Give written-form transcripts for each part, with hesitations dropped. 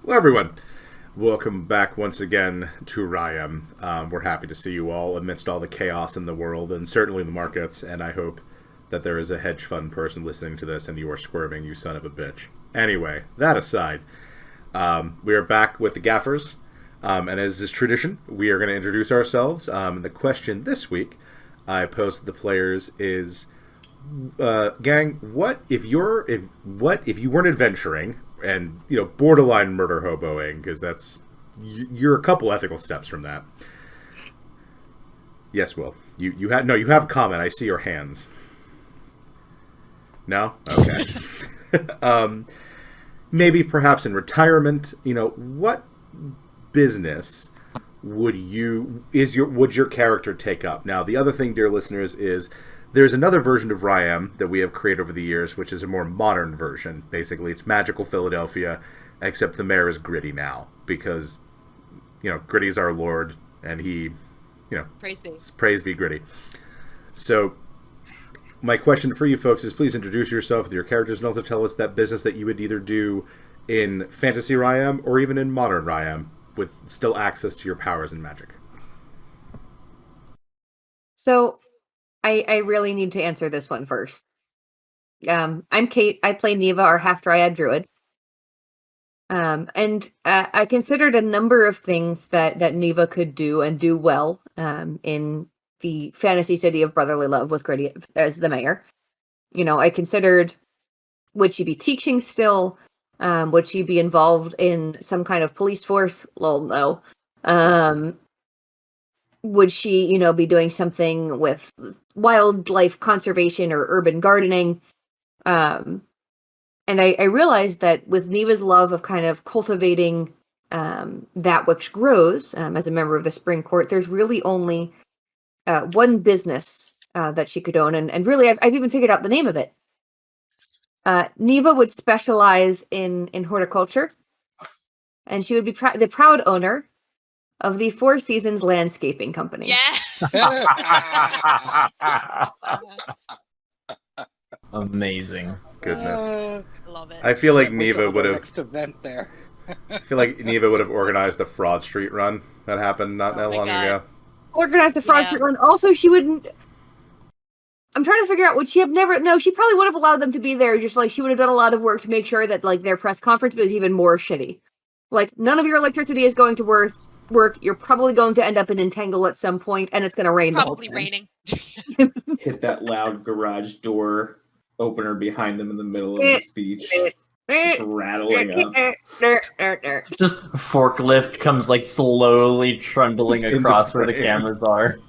Hello, everyone. Welcome back once again to Ryam. We're happy to see you all amidst all the chaos in the world and certainly the markets, and I hope that there is a hedge fund person listening to this and you are squirming, you son of a bitch. Anyway, that aside, we are back with the Gaffers, and as is tradition, we are going to introduce ourselves. The question this week I posed to the players is, gang, what if you weren't adventuring and borderline murder hoboing, because you're a couple ethical steps from that. Yes, Will, you have a comment. I see your hands. No, okay. Maybe perhaps in retirement. What business would your character take up? Now, the other thing, dear listeners, is there's another version of Ryam that we have created over the years, which is a more modern version. Basically, it's magical Philadelphia, except the mayor is Gritty now, because, Gritty's our lord, and he, praise be Gritty. So, my question for you folks is, please introduce yourself with your characters and also tell us that business that you would either do in Fantasy Ryam or even in modern Ryam with still access to your powers and magic. So, I really need to answer this one first. I'm Kate. I play Neva, our half-dryad druid. And I considered a number of things that Neva could do and do well in the fantasy city of brotherly love with Gritty as the mayor. I considered, would she be teaching still? Would she be involved in some kind of police force? Lol, no. Would she, be doing something with wildlife conservation or urban gardening? And I realized that with Neva's love of kind of cultivating that which grows as a member of the Spring Court, there's really only one business that she could own. And really, I've even figured out the name of it. Neva would specialize in horticulture, and she would be the proud owner of the Four Seasons Landscaping Company. Yeah. Amazing. Goodness. Love it. I feel like Neva would have. Next event there. I feel like Neva would have organized the Fraud Street run that happened not that long ago. Organized the Fraud Street run. Also, she wouldn't. I'm trying to figure out, would she have never? No, she probably would have allowed them to be there. Just like she would have done a lot of work to make sure that their press conference was even more shitty. None of your electricity is going to work. You're probably going to end up in Entangle at some point, and it's going to rain. Probably raining. Hit that loud garage door opener behind them in the middle of the speech. Just rattling up. Just forklift comes slowly trundling across where the cameras are.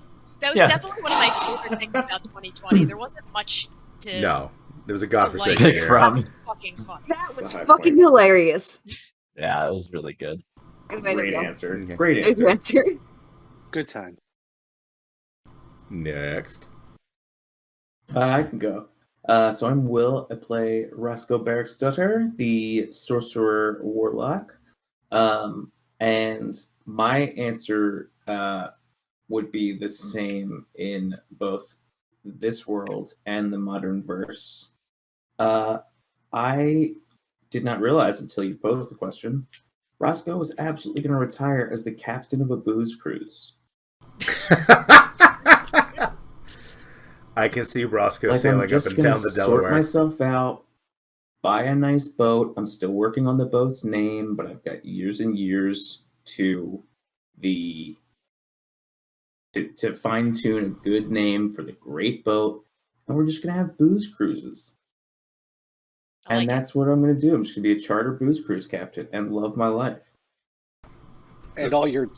That was definitely one of my favorite things about 2020. There wasn't much to. No, there was a Gaffer like pick from. Fucking fun. That was fucking hilarious. Yeah, it was really good. Great answer. Okay. Great answer. Good time. Next. I can go. So I'm Will. I play Roscoe Barrickstutter, the sorcerer warlock. And my answer would be the same in both this world and the modern verse. I did not realize until you posed the question, Roscoe was absolutely going to retire as the captain of a booze cruise. I can see Roscoe sailing up and down the Delaware. Sort myself out, buy a nice boat. I'm still working on the boat's name, but I've got years and years to fine tune a good name for the great boat, and we're just gonna have booze cruises. And that's what I'm gonna do. I'm just gonna be a charter booze cruise captain and love my life. And all your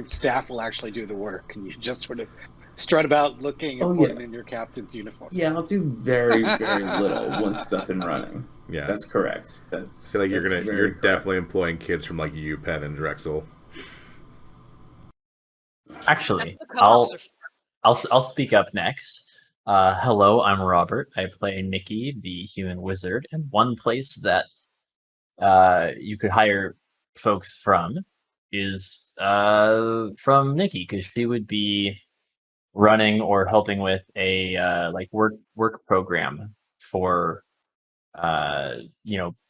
staff will actually do the work, and you just sort of strut about looking and putting in your captain's uniform. Yeah, I'll do very, very little once it's up and running. Yeah, that's correct. I feel like you're definitely employing kids from UPenn and Drexel. Actually, I'll speak up next. Hello, I'm Robert. I play Nikki, the human wizard, and one place that you could hire folks from is from Nikki, because she would be running or helping with a work program for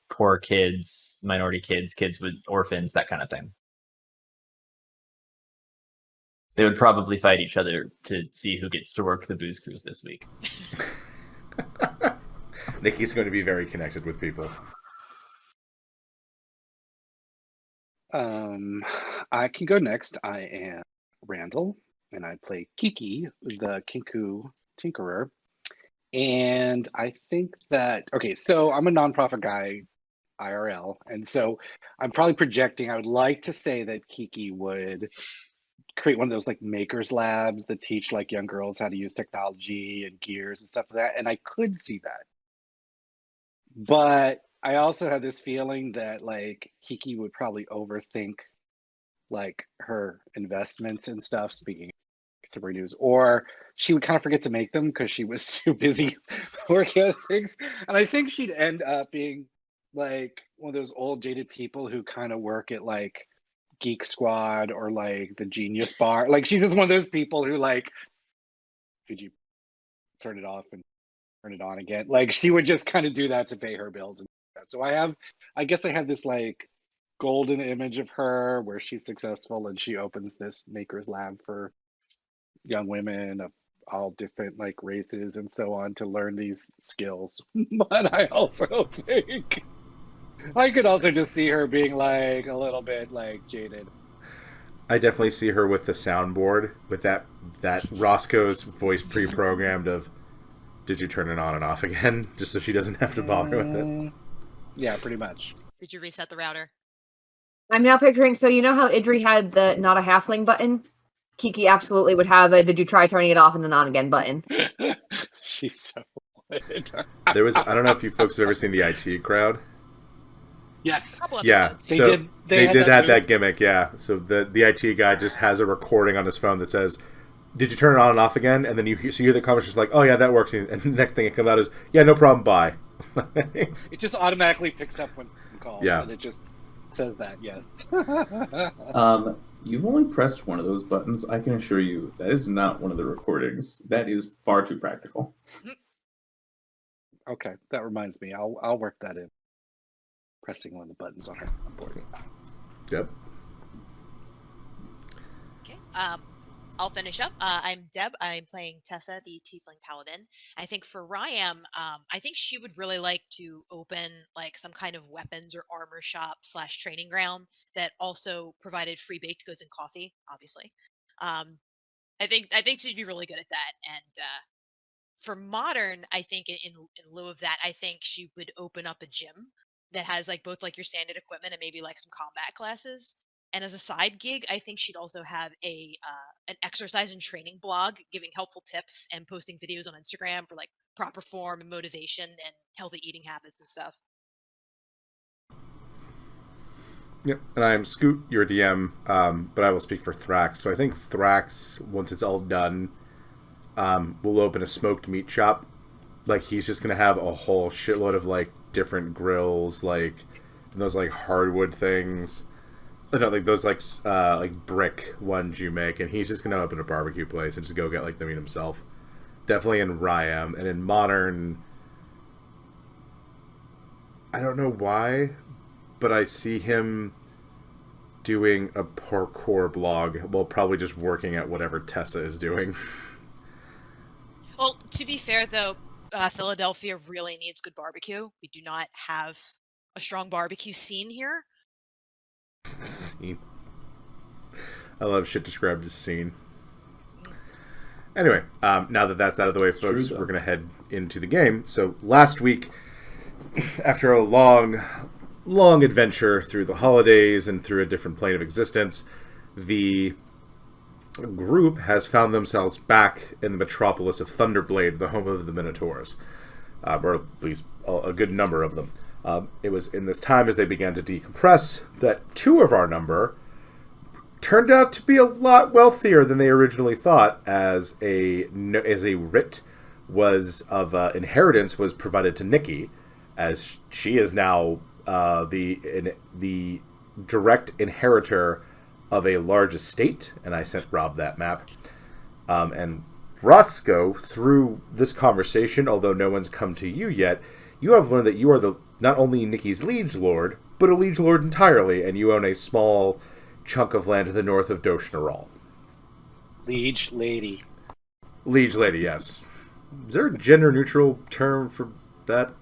poor kids, minority kids, kids with orphans, that kind of thing. They would probably fight each other to see who gets to work the booze cruise this week. Nikki's going to be very connected with people. I can go next. I am Randall, and I play Kiki, the Kenku Tinkerer. And I think that, okay, so I'm a nonprofit guy, IRL, and so I'm probably projecting. I would like to say that Kiki would create one of those like makers labs that teach like young girls how to use technology and gears and stuff like that. And I could see that. But I also have this feeling that like Kiki would probably overthink like her investments and stuff, speaking to news, or she would kind of forget to make them because she was too busy working on things. And I think she'd end up being like one of those old jaded people who kind of work at like Geek Squad or like the Genius Bar. Like she's just one of those people who like, could you turn it off and turn it on again? Like she would just kind of do that to pay her bills and that. So I guess I have this like golden image of her where she's successful and she opens this maker's lab for young women of all different like races and so on to learn these skills. But I also think I could also just see her being like a little bit like jaded. I definitely see her with the soundboard with that Roscoe's voice pre-programmed of, did you turn it on and off again? Just so she doesn't have to bother with it. Yeah, pretty much. Did you reset the router? I'm now picturing, so you know how Idri had the not a halfling button? Kiki absolutely would have a did you try turning it off and then on again button. She's so weird. There was, I don't know if you folks have ever seen the IT Crowd. Yes. Couple Yeah, episodes. they did that that gimmick, yeah. So the IT guy just has a recording on his phone that says, did you turn it on and off again? And then you hear the comments just like, oh yeah, that works. And the next thing it comes out is, yeah, no problem, bye. It just automatically picks up when you call. Yeah. And it just says that, yes. You've only pressed one of those buttons. I can assure you that is not one of the recordings. That is far too practical. Okay, that reminds me. I'll work that in. Pressing one of the buttons on her board. Yep. Okay. I'll finish up. I'm Deb. I'm playing Tessa, the Tiefling Paladin. I think for Ryam, I think she would really like to open like some kind of weapons or armor shop / training ground that also provided free baked goods and coffee. Obviously, I think she'd be really good at that. And for modern, I think in lieu of that, I think she would open up a gym that has like both like your standard equipment and maybe like some combat classes. And as a side gig, I think she'd also have an exercise and training blog giving helpful tips and posting videos on Instagram for like proper form and motivation and healthy eating habits and stuff. Yep. And I am Scoot, your DM, but I will speak for Thrax. So I think Thrax, once it's all done, will open a smoked meat shop. Like he's just gonna have a whole shitload of like different grills, like those like hardwood things. No, like those like brick ones you make, and he's just gonna open a barbecue place and just go get like the meat himself. Definitely in Ryam, and in modern, I don't know why, but I see him doing a parkour blog while probably just working at whatever Tessa is doing. Well, to be fair though, Philadelphia really needs good barbecue. We do not have a strong barbecue scene here. Scene. I love shit described as scene. Anyway, now that that's out of the way, folks, we're going to head into the game. So last week, after a long adventure through the holidays and through a different plane of existence, the group has found themselves back in the metropolis of Thunderblade, the home of the Minotaurs, or at least a good number of them. It was in this time as they began to decompress that two of our number turned out to be a lot wealthier than they originally thought, as a writ was of inheritance was provided to Nikki, as she is now the direct inheritor of a large estate, and I sent Rob that map. And Roscoe, through this conversation, although no one's come to you yet, you have learned that you are not only Nikki's liege lord, but a liege lord entirely, and you own a small chunk of land to the north of Doshnaral. Liege lady. Liege lady, yes. Is there a gender-neutral term for that?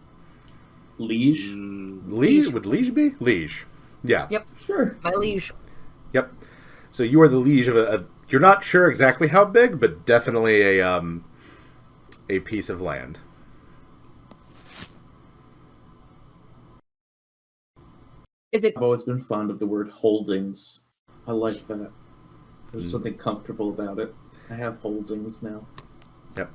Liege? Liege? Would liege be? Liege. Yeah. Yep. Sure. My liege. Yep. So you are the liege of a you're not sure exactly how big, but definitely a piece of land. Is it? I've always been fond of the word holdings. I like that. There's something comfortable about it. I have holdings now. Yep.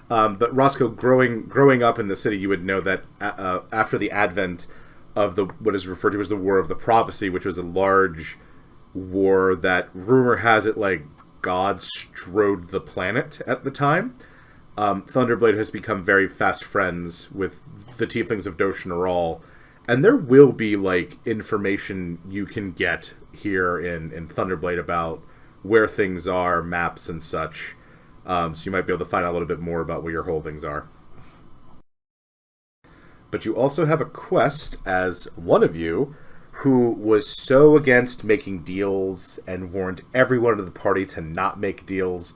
But Roscoe, growing up in the city, you would know that after the advent of what is referred to as the War of the Prophecy, which was a large war that, rumor has it, like God strode the planet at the time. Thunderblade has become very fast friends with the tieflings of Doshnaral, and there will be like information you can get here in Thunderblade about where things are, maps and such. So you might be able to find out a little bit more about where your holdings are. But you also have a quest as one of you who was so against making deals and warned everyone in the party to not make deals,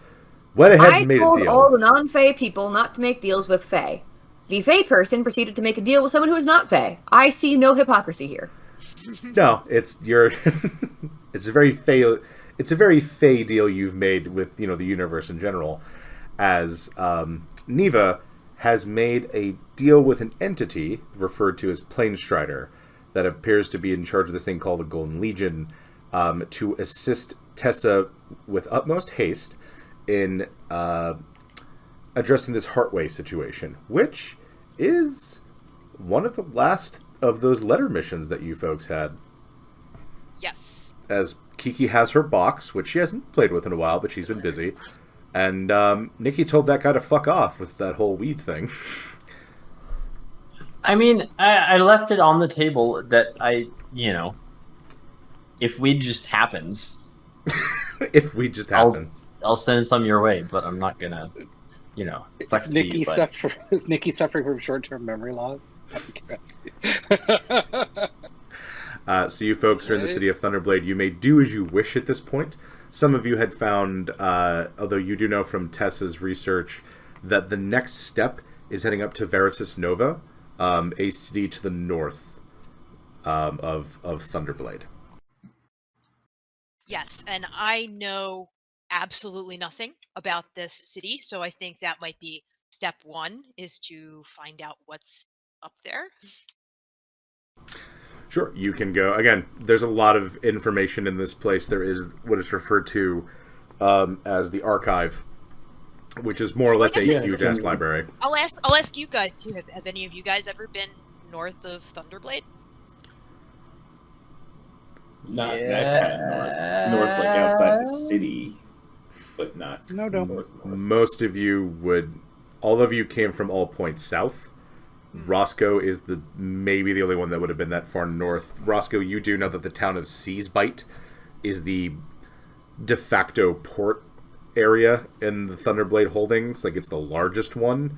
went ahead and made a told deal. all the non-Fey people not to make deals with Fey. The Fey person proceeded to make a deal with someone who is not Fey. I see no hypocrisy here. No, it's it's a very Fey deal you've made with the universe in general, as Neva has made a deal with an entity referred to as Planestrider that appears to be in charge of this thing called the Golden Legion, to assist Tessa with utmost haste in addressing this Heartway situation, which is one of the last of those letter missions that you folks had. Yes. As Kiki has her box, which she hasn't played with in a while, but she's been busy. And Nikki told that guy to fuck off with that whole weed thing. I mean, I left it on the table that if weed just happens, If weed just happens. I'll send some your way, but I'm not gonna, sucks Is to you, but... Is Nikki suffering from short-term memory loss? So you folks are in the city of Thunderblade. You may do as you wish at this point. Some of you had found, although you do know from Tessa's research, that the next step is heading up to Veritas Nova, a city to the north of Thunderblade. Yes, and I know absolutely nothing about this city, so I think that might be step one, is to find out what's up there. Sure, you can go. Again, there's a lot of information in this place. There is what is referred to as the archive, which is more or less a huge-ass library. I'll ask you guys too. Have any of you guys ever been north of Thunderblade? Not that kind of north, like outside the city, but not north. Most of you would. All of you came from all points south. Roscoe is maybe the only one that would have been that far north. Roscoe, you do know that the town of Seasbite is the de facto port area in the Thunderblade holdings. Like, it's the largest one,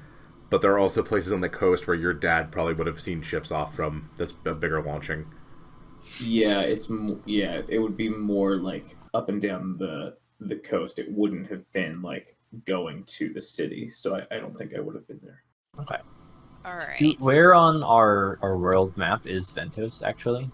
but there are also places on the coast where your dad probably would have seen ships off from that's a bigger launching. Yeah, it would be more like up and down the coast. It wouldn't have been like going to the city, so I don't think I would have been there. Okay. All right. Where on our world map is Ventos, actually?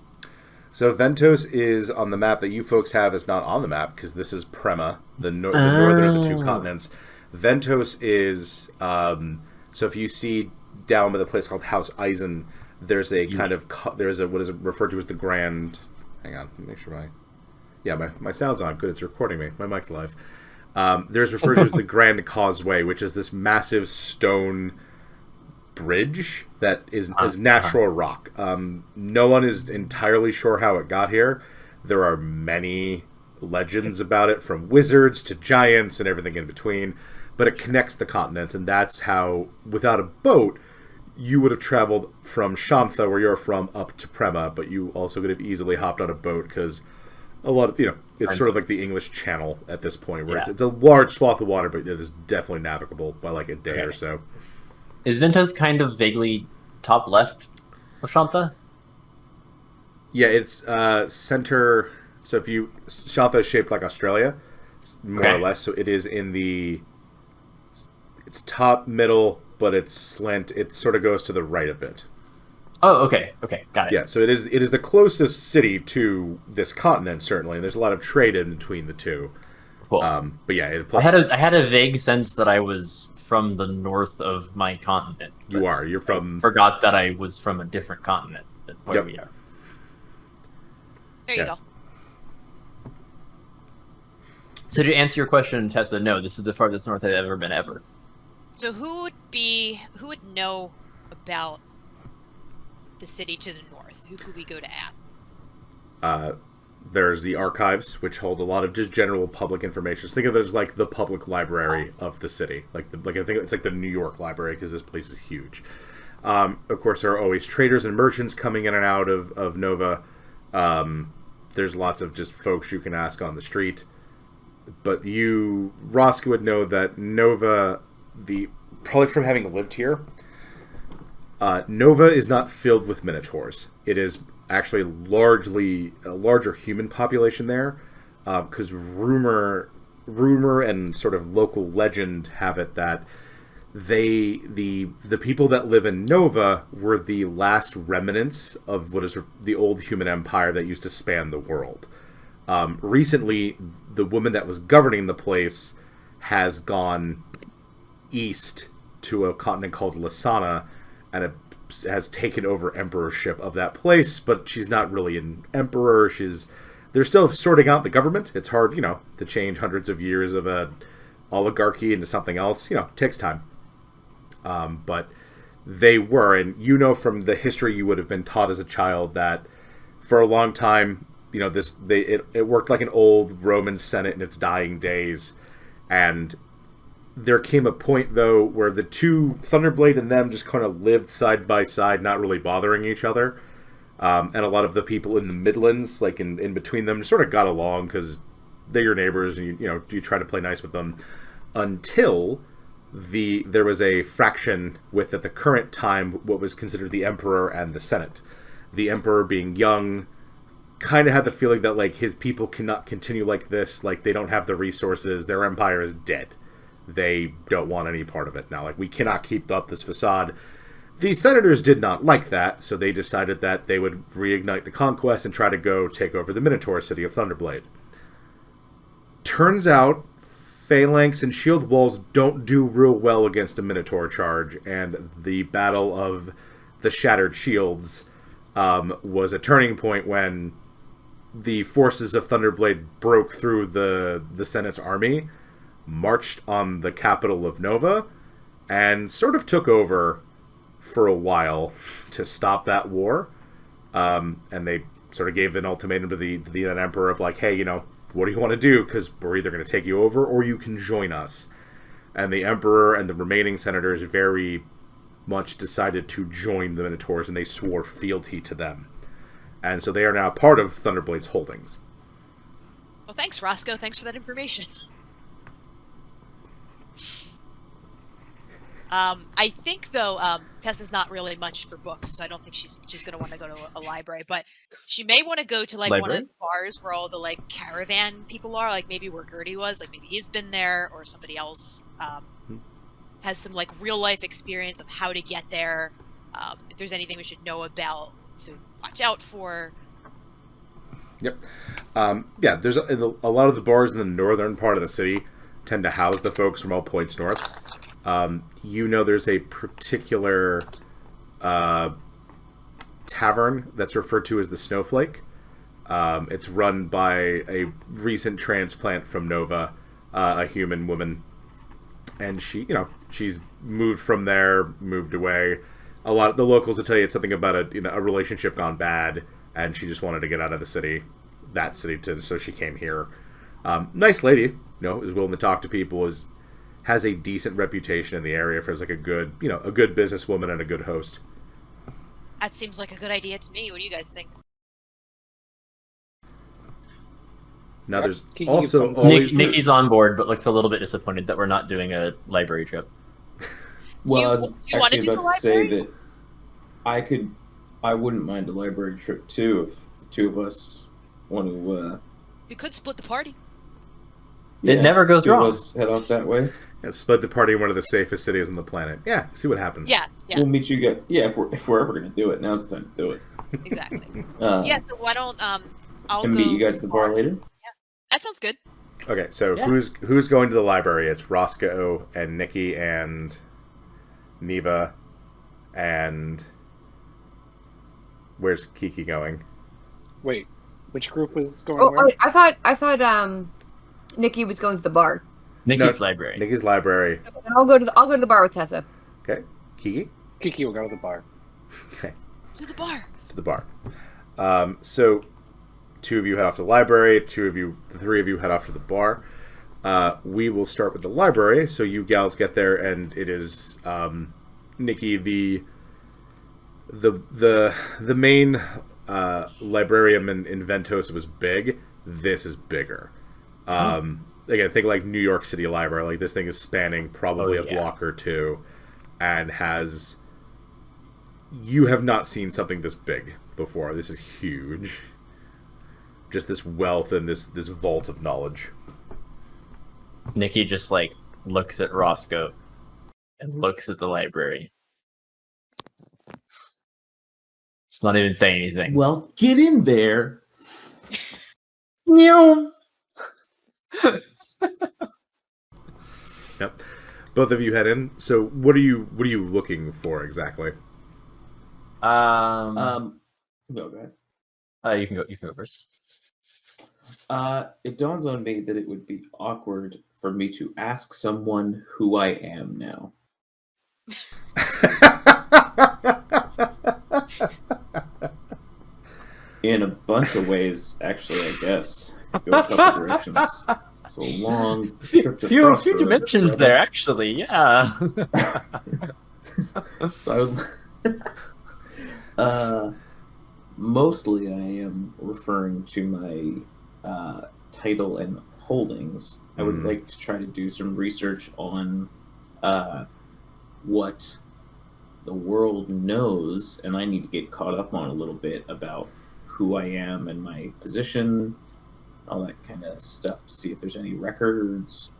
So Ventos is on the map that you folks have. Is not on the map because this is Prema, the northern of the two continents. Ventos is so if you see down by the place called House Eisen, there's a there's a what is referred to as the Grand. Hang on, let me make sure my sound's on. Good, it's recording me. My mic's live. There's referred to as the Grand Causeway, which is this massive stone bridge that is natural rock. No one is entirely sure how it got here. There are many legends about it, from wizards to giants and everything in between, but it connects the continents, and that's how, without a boat, you would have traveled from Shantha, where you're from, up to Prema, but you also could have easily hopped on a boat, because a lot of, it's sort of like the English Channel at this point, where it's a large swath of water, but it is definitely navigable by like a day or so. Is Ventos kind of vaguely top left? of Shantha? Yeah, it's center. So if you Shantha is shaped like Australia, more or less. So it is in the. It's top middle, but it's slant. It sort of goes to the right a bit. Oh, okay, got it. Yeah, so it is the closest city to this continent, certainly, and there's a lot of trade in between the two. Cool. But yeah, I had a vague sense that I was from the north of my continent. You're from. I forgot that I was from a different continent than where we are. There you go. So to answer your question, Tessa, no, this is the farthest north I've ever been ever. So who would know about the city to the north? Who could we go to ask? There's the archives, which hold a lot of just general public information. So think of it as like the public library of the city. I think it's like the New York library, because this place is huge. Of course, there are always traders and merchants coming in and out of Nova. There's lots of just folks you can ask on the street. But Roscoe would know that Nova, probably from having lived here, Nova is not filled with Minotaurs. It is actually largely a larger human population there, because rumor and sort of local legend have it that the people that live in Nova were the last remnants of what is the old human empire that used to span the world. Recently, the woman that was governing the place has gone east to a continent called Lasana, and has taken over emperorship of that place, but she's not really an emperor. They're still sorting out the government. It's hard, to change hundreds of years of a oligarchy into something else. It takes time. But they were, and from the history you would have been taught as a child that for a long time, it worked like an old Roman Senate in its dying days, and there came a point, though, where the two, Thunderblade and them, just kind of lived side by side, not really bothering each other. And a lot of the people in the Midlands, like in between them, sort of got along because they're your neighbors, and you try to play nice with them. Until there was a fraction with, at the current time, what was considered the Emperor and the Senate. The Emperor, being young, kind of had the feeling that like his people cannot continue like this. Like, they don't have the resources. Their empire is dead. They don't want any part of it now. Like, we cannot keep up this facade. The senators did not like that, so they decided that they would reignite the conquest and try to go take over the Minotaur city of Thunderblade. Turns out, phalanx and shield walls don't do real well against a Minotaur charge, and the Battle of the Shattered Shields was a turning point when the forces of Thunderblade broke through the Senate's army, marched on the capital of Nova, and sort of took over for a while to stop that war. And they sort of gave an ultimatum to the emperor of like, hey, what do you want to do? Because we're either going to take you over or you can join us. And the emperor and the remaining senators very much decided to join the Minotaurs, and they swore fealty to them. And so they are now part of Thunderblade's holdings. Well, thanks, Roscoe. Thanks for that information. I think, though, Tessa's not really much for books, so I don't think she's going to want to go to a library. But she may want to go to, like, one of the bars where all the, like, caravan people are, like maybe where Gertie was. Like, maybe he's been there, or somebody else has some, like, real-life experience of how to get there. If there's anything we should know about to watch out for. Yep. Yeah, there's a lot of the bars in the northern part of the city tend to house the folks from all points north. There's a particular tavern that's referred to as the Snowflake. It's run by a recent transplant from Nova, a human woman, and she's moved from there, moved away. A lot of the locals will tell you it's something about a relationship gone bad, and she just wanted to get out of the city, so she came here. Nice lady, is willing to talk to people, has a decent reputation in the area for as like a good businesswoman and a good host. That seems like a good idea to me. What do you guys think? Now there's also always... Nikki's on board, but looks a little bit disappointed that we're not doing a library trip. Well, I was actually about to say that I could I wouldn't mind a library trip too if the two of us want to. We could split the party. It never goes two wrong. Of us head off that way. Yeah, split the party in one of the safest cities on the planet. Yeah, see what happens. Yeah. We'll meet you guys. Yeah, if we're ever gonna do it, now's the time to do it. Exactly. Yeah. So why don't I'll and go meet you guys at the bar later. Yeah, that sounds good. Okay, so Yeah. who's going to the library? It's Roscoe and Nikki and Neva and where's Kiki going? Wait, which group was going Oh, where? I thought Nikki was going to the bar. Nikki's library. Nikki's library. And I'll go to the bar with Tessa. Okay, Kiki. Kiki will go to the bar. Okay, To the bar. to the bar. So two of you head off to the library. The three of you head off to the bar. We will start with the library. So you gals get there, and it is Nikki, the main librarian in Ventos was big. This is bigger. Again, think like New York City Library. Like this thing is spanning probably a block or two, and has. You have not seen something this big before. This is huge. Just this wealth and this vault of knowledge. Nikki just like looks at Roscoe and looks at the library. She's not even saying anything. Well, get in there. Meow. Yep. Both of you head in. So what are you looking for exactly? No, go ahead. You can go first. It dawns on me that it would be awkward for me to ask someone who I am now. In a bunch of ways, actually, I guess. Go a couple directions. It's a long trip to Few Crossroads, dimensions brother. there, actually. Yeah. So mostly I am referring to my title and holdings. I would like to try to do some research on what the world knows, and I need to get caught up on a little bit about who I am and my position, all that kind of stuff, to see if there's any records.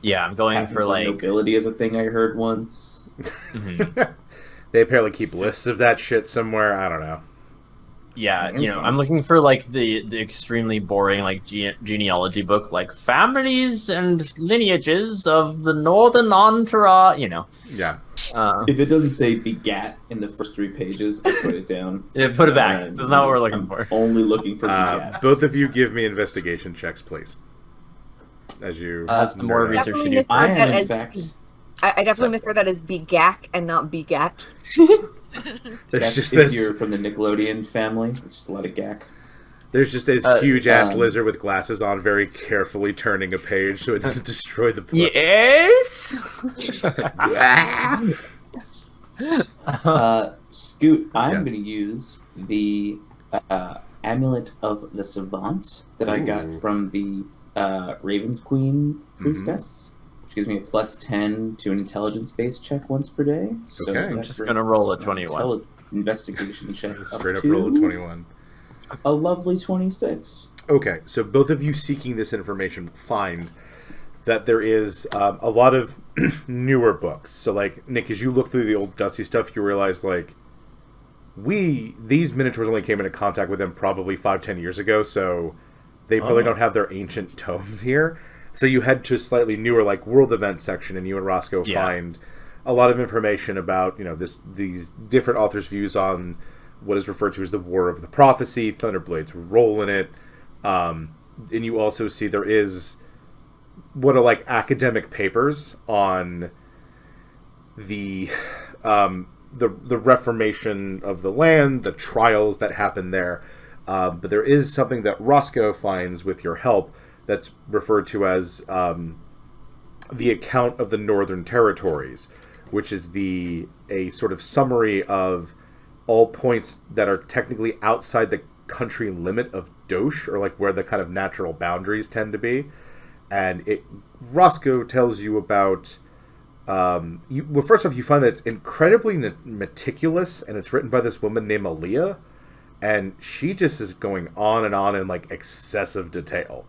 Yeah, I'm going Patents for of like. nobility is a thing I heard once. Mhm. They apparently keep lists of that shit somewhere. I don't know. Yeah, That's fine. I'm looking for like the extremely boring like genealogy book, like families and lineages of the northern entourage. Yeah. If it doesn't say begat in the first 3 pages, I put it down. Yeah, put it back. And That's not what we're looking I'm for. Only looking for begats. Both of you give me investigation checks, please. As you That's the more nerd out. research Definitely you do. I misheard am, that in as fact... I definitely misheard that as begac and not begat. There's That's just if this. you're from the Nickelodeon family. It's just a lot of gack. There's just this huge ass um, lizard with glasses on, very carefully turning a page so it doesn't destroy the book. Yes. Scoot, I'm Yeah. going to use the Amulet of the Savant that I got Ooh. from the Raven's Queen Priestess, which gives me a +10 to an intelligence-based check once per day. So Okay. that Just gonna roll a brings 21. Investigation check Straight up to roll a 21. a lovely 26. Okay, so both of you seeking this information find that there is a lot of newer books. So, like, Nick, as you look through the old Dusty stuff, you realize, like, these miniatures only came into contact with them probably 5-10 years ago, so they probably don't have their ancient tomes here. So you head to a slightly newer, like, world event section, and you and Roscoe find a lot of information about, these different authors' views on what is referred to as the War of the Prophecy, Thunderblade's role in it. And you also see there is what are like academic papers on the reformation of the land, the trials that happened there. But there is something that Roscoe finds with your help that's referred to as the account of the Northern Territories, which is a sort of summary of all points that are technically outside the country limit of Dosh, or like where the kind of natural boundaries tend to be. And Roscoe tells you about Well, first off, you find that it's incredibly meticulous, and it's written by this woman named Aaliyah, and she just is going on and on in like excessive detail.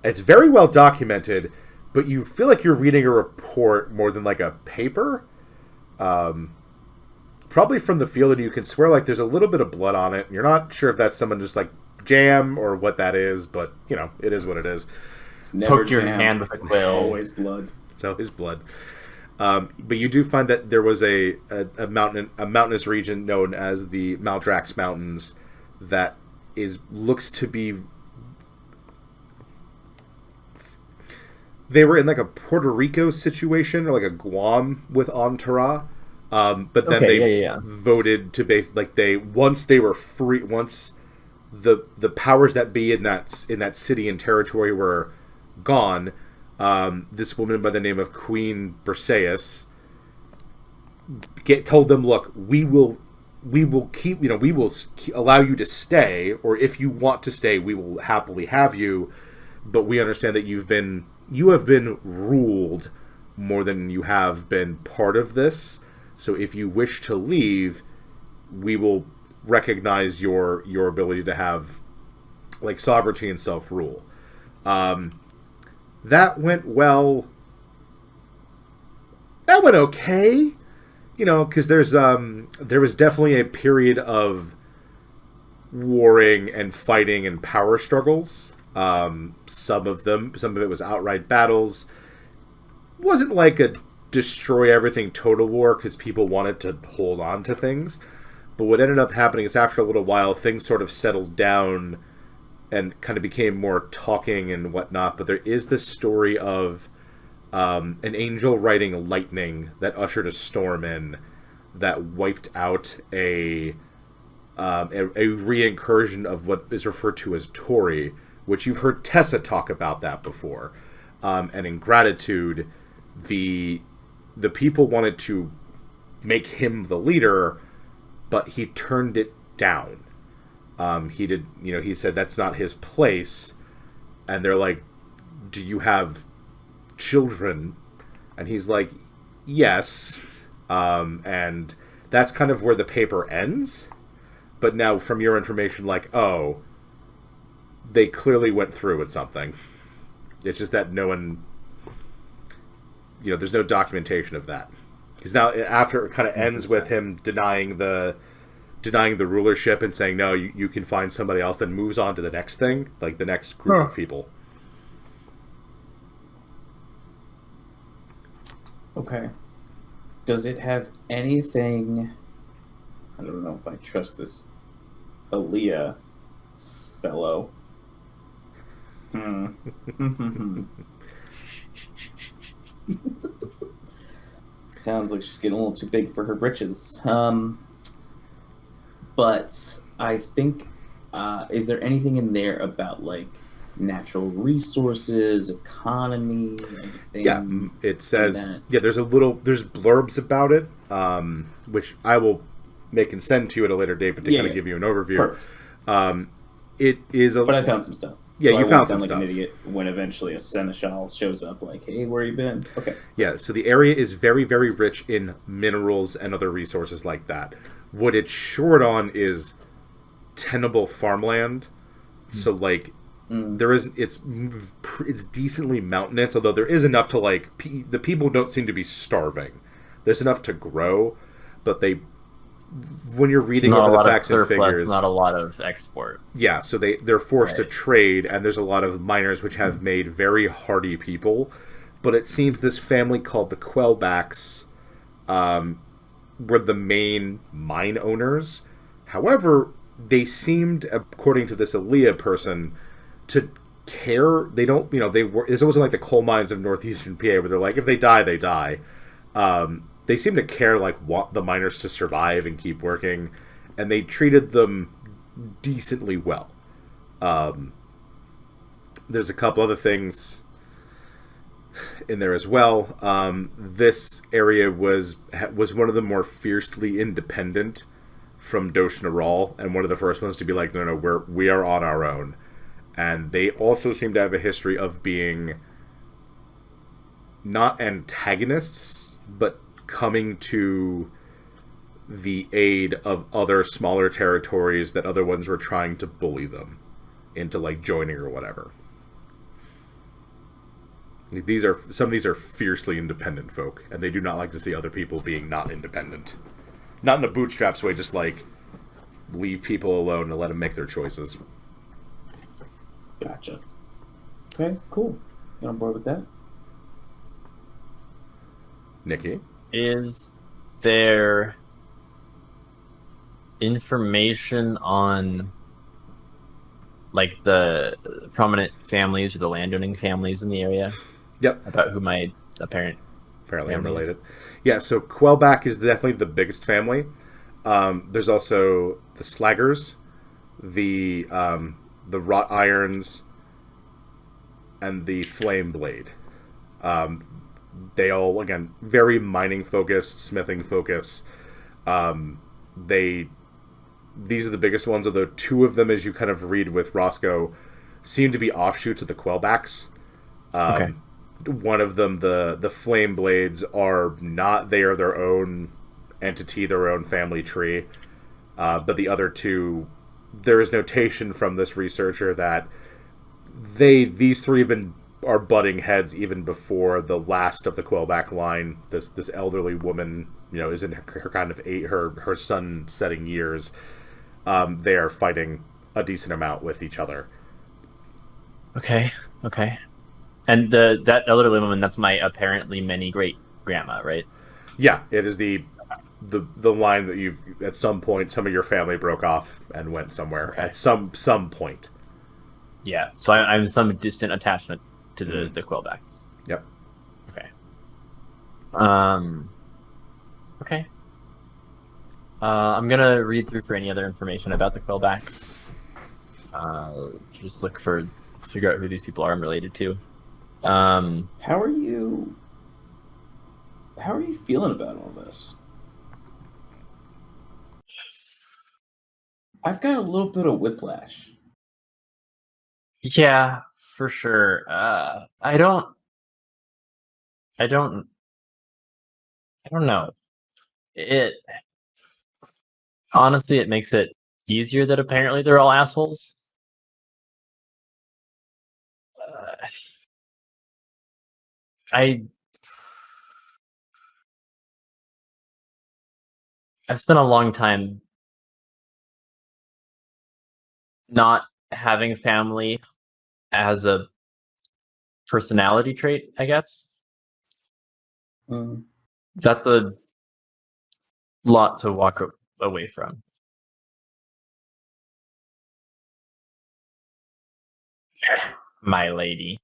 It's very well documented, but you feel like you're reading a report more than like a paper. Probably from the feel that you can swear like there's a little bit of blood on it. You're not sure if that's someone just like jam or what that is, but you know, it is what it is. It's never Poke your jam. hand with a It's quill. always blood. It's always blood. But you do find that there was a mountainous region known as the Maldrax Mountains that looks to be. They were in like a Puerto Rico situation or like a Guam with Antara, but then voted to once they were free, once the powers that be in that city and territory were gone. This woman by the name of Queen Berseus told them, "Look, we will keep, we will allow you to stay, or if you want to stay, we will happily have you. But we understand that you have been ruled more than you have been part of this. So if you wish to leave, we will recognize your ability to have like sovereignty and self-rule." That went well. That went okay, because there was definitely a period of warring and fighting and power struggles. Some of it was outright battles. Wasn't like a destroy everything total war because people wanted to hold on to things. But what ended up happening is after a little while, things sort of settled down and kind of became more talking and whatnot. But there is this story of an angel riding lightning that ushered a storm in that wiped out a reincursion of what is referred to as Tori, which you've heard Tessa talk about that before. And in gratitude, the people wanted to make him the leader, but he turned it down. He said that's not his place. And they're like, "Do you have children?" And he's like, "Yes." And that's kind of where the paper ends. But now from your information, like, oh, they clearly went through with something. It's just that no one, there's no documentation of that. Because now after it kind of ends with him denying the rulership and saying, no, you can find somebody else, then moves on to the next thing, like the next group of people. Okay. Does it have anything... I don't know if I trust this Aaliyah fellow. Sounds like she's getting a little too big for her britches. But I think, is there anything in there about like natural resources, economy, anything? Yeah, it says, there's blurbs about it, which I will make and send to you at a later date, but to kind of give you an overview. Perfect. It is But I found some stuff. Yeah, so you I found won't some sound stuff. like an idiot when eventually a seneschal shows up like, "Hey, where you been?" Okay. Yeah, so the area is very, very rich in minerals and other resources like that. What it's short on is tenable farmland. So like it's decently mountainous, although there is enough to like the people don't seem to be starving. There's enough to grow, but when you're reading over the facts and figures, not a lot of export. Yeah, so they're forced to trade, and there's a lot of miners which have made very hardy people. But it seems this family called the Quellbacks were the main mine owners. However, they seemed, according to this Aaliyah person, to care. They don't, this wasn't like the coal mines of northeastern PA where they're like, if they die, they die. They seem to care, like, want the miners to survive and keep working, and they treated them decently well. There's a couple other things in there as well. This area was one of the more fiercely independent from Doshnaral, and one of the first ones to be like, no, we are on our own. And they also seem to have a history of being not antagonists, but coming to the aid of other smaller territories that other ones were trying to bully them into like joining or whatever. Some of these are fiercely independent folk, and they do not like to see other people being not independent. Not in a bootstraps way, just like leave people alone and let them make their choices. Gotcha. Okay, cool. You on board with that? Nikki? Is there information on like the prominent families or the landowning families in the area? Yep. About who my apparently Unrelated. Yeah, so Quellback is definitely the biggest family. There's also the Slaggers, the Wrought Irons, and the Flame Blade. They all, again, very mining focused, smithing focused. These are the biggest ones, although two of them, as you kind of read with Roscoe, seem to be offshoots of the Quellbacks. Okay. One of them, the Flame Blades, are not. They are their own entity, their own family tree. But the other two, there is notation from this researcher that these three are butting heads even before the last of the Quellback line. This elderly woman, is in her kind of her sun-setting years. They are fighting a decent amount with each other. Okay. And that elderly woman, that's my apparently many great grandma, right? Yeah, it is the line that you've at some point some of your family broke off and went somewhere at some point. Yeah, so I'm some distant attachment to the Quellbacks. Yep. Okay. Okay. I'm gonna read through for any other information about the Quellbacks. Just figure out who these people are I'm related to. How are you feeling about all this? I've got a little bit of whiplash. Yeah, for sure. I don't know. It honestly, it makes it easier that apparently they're all assholes. I've spent a long time not having family as a personality trait, I guess. That's a lot to walk away from. My lady.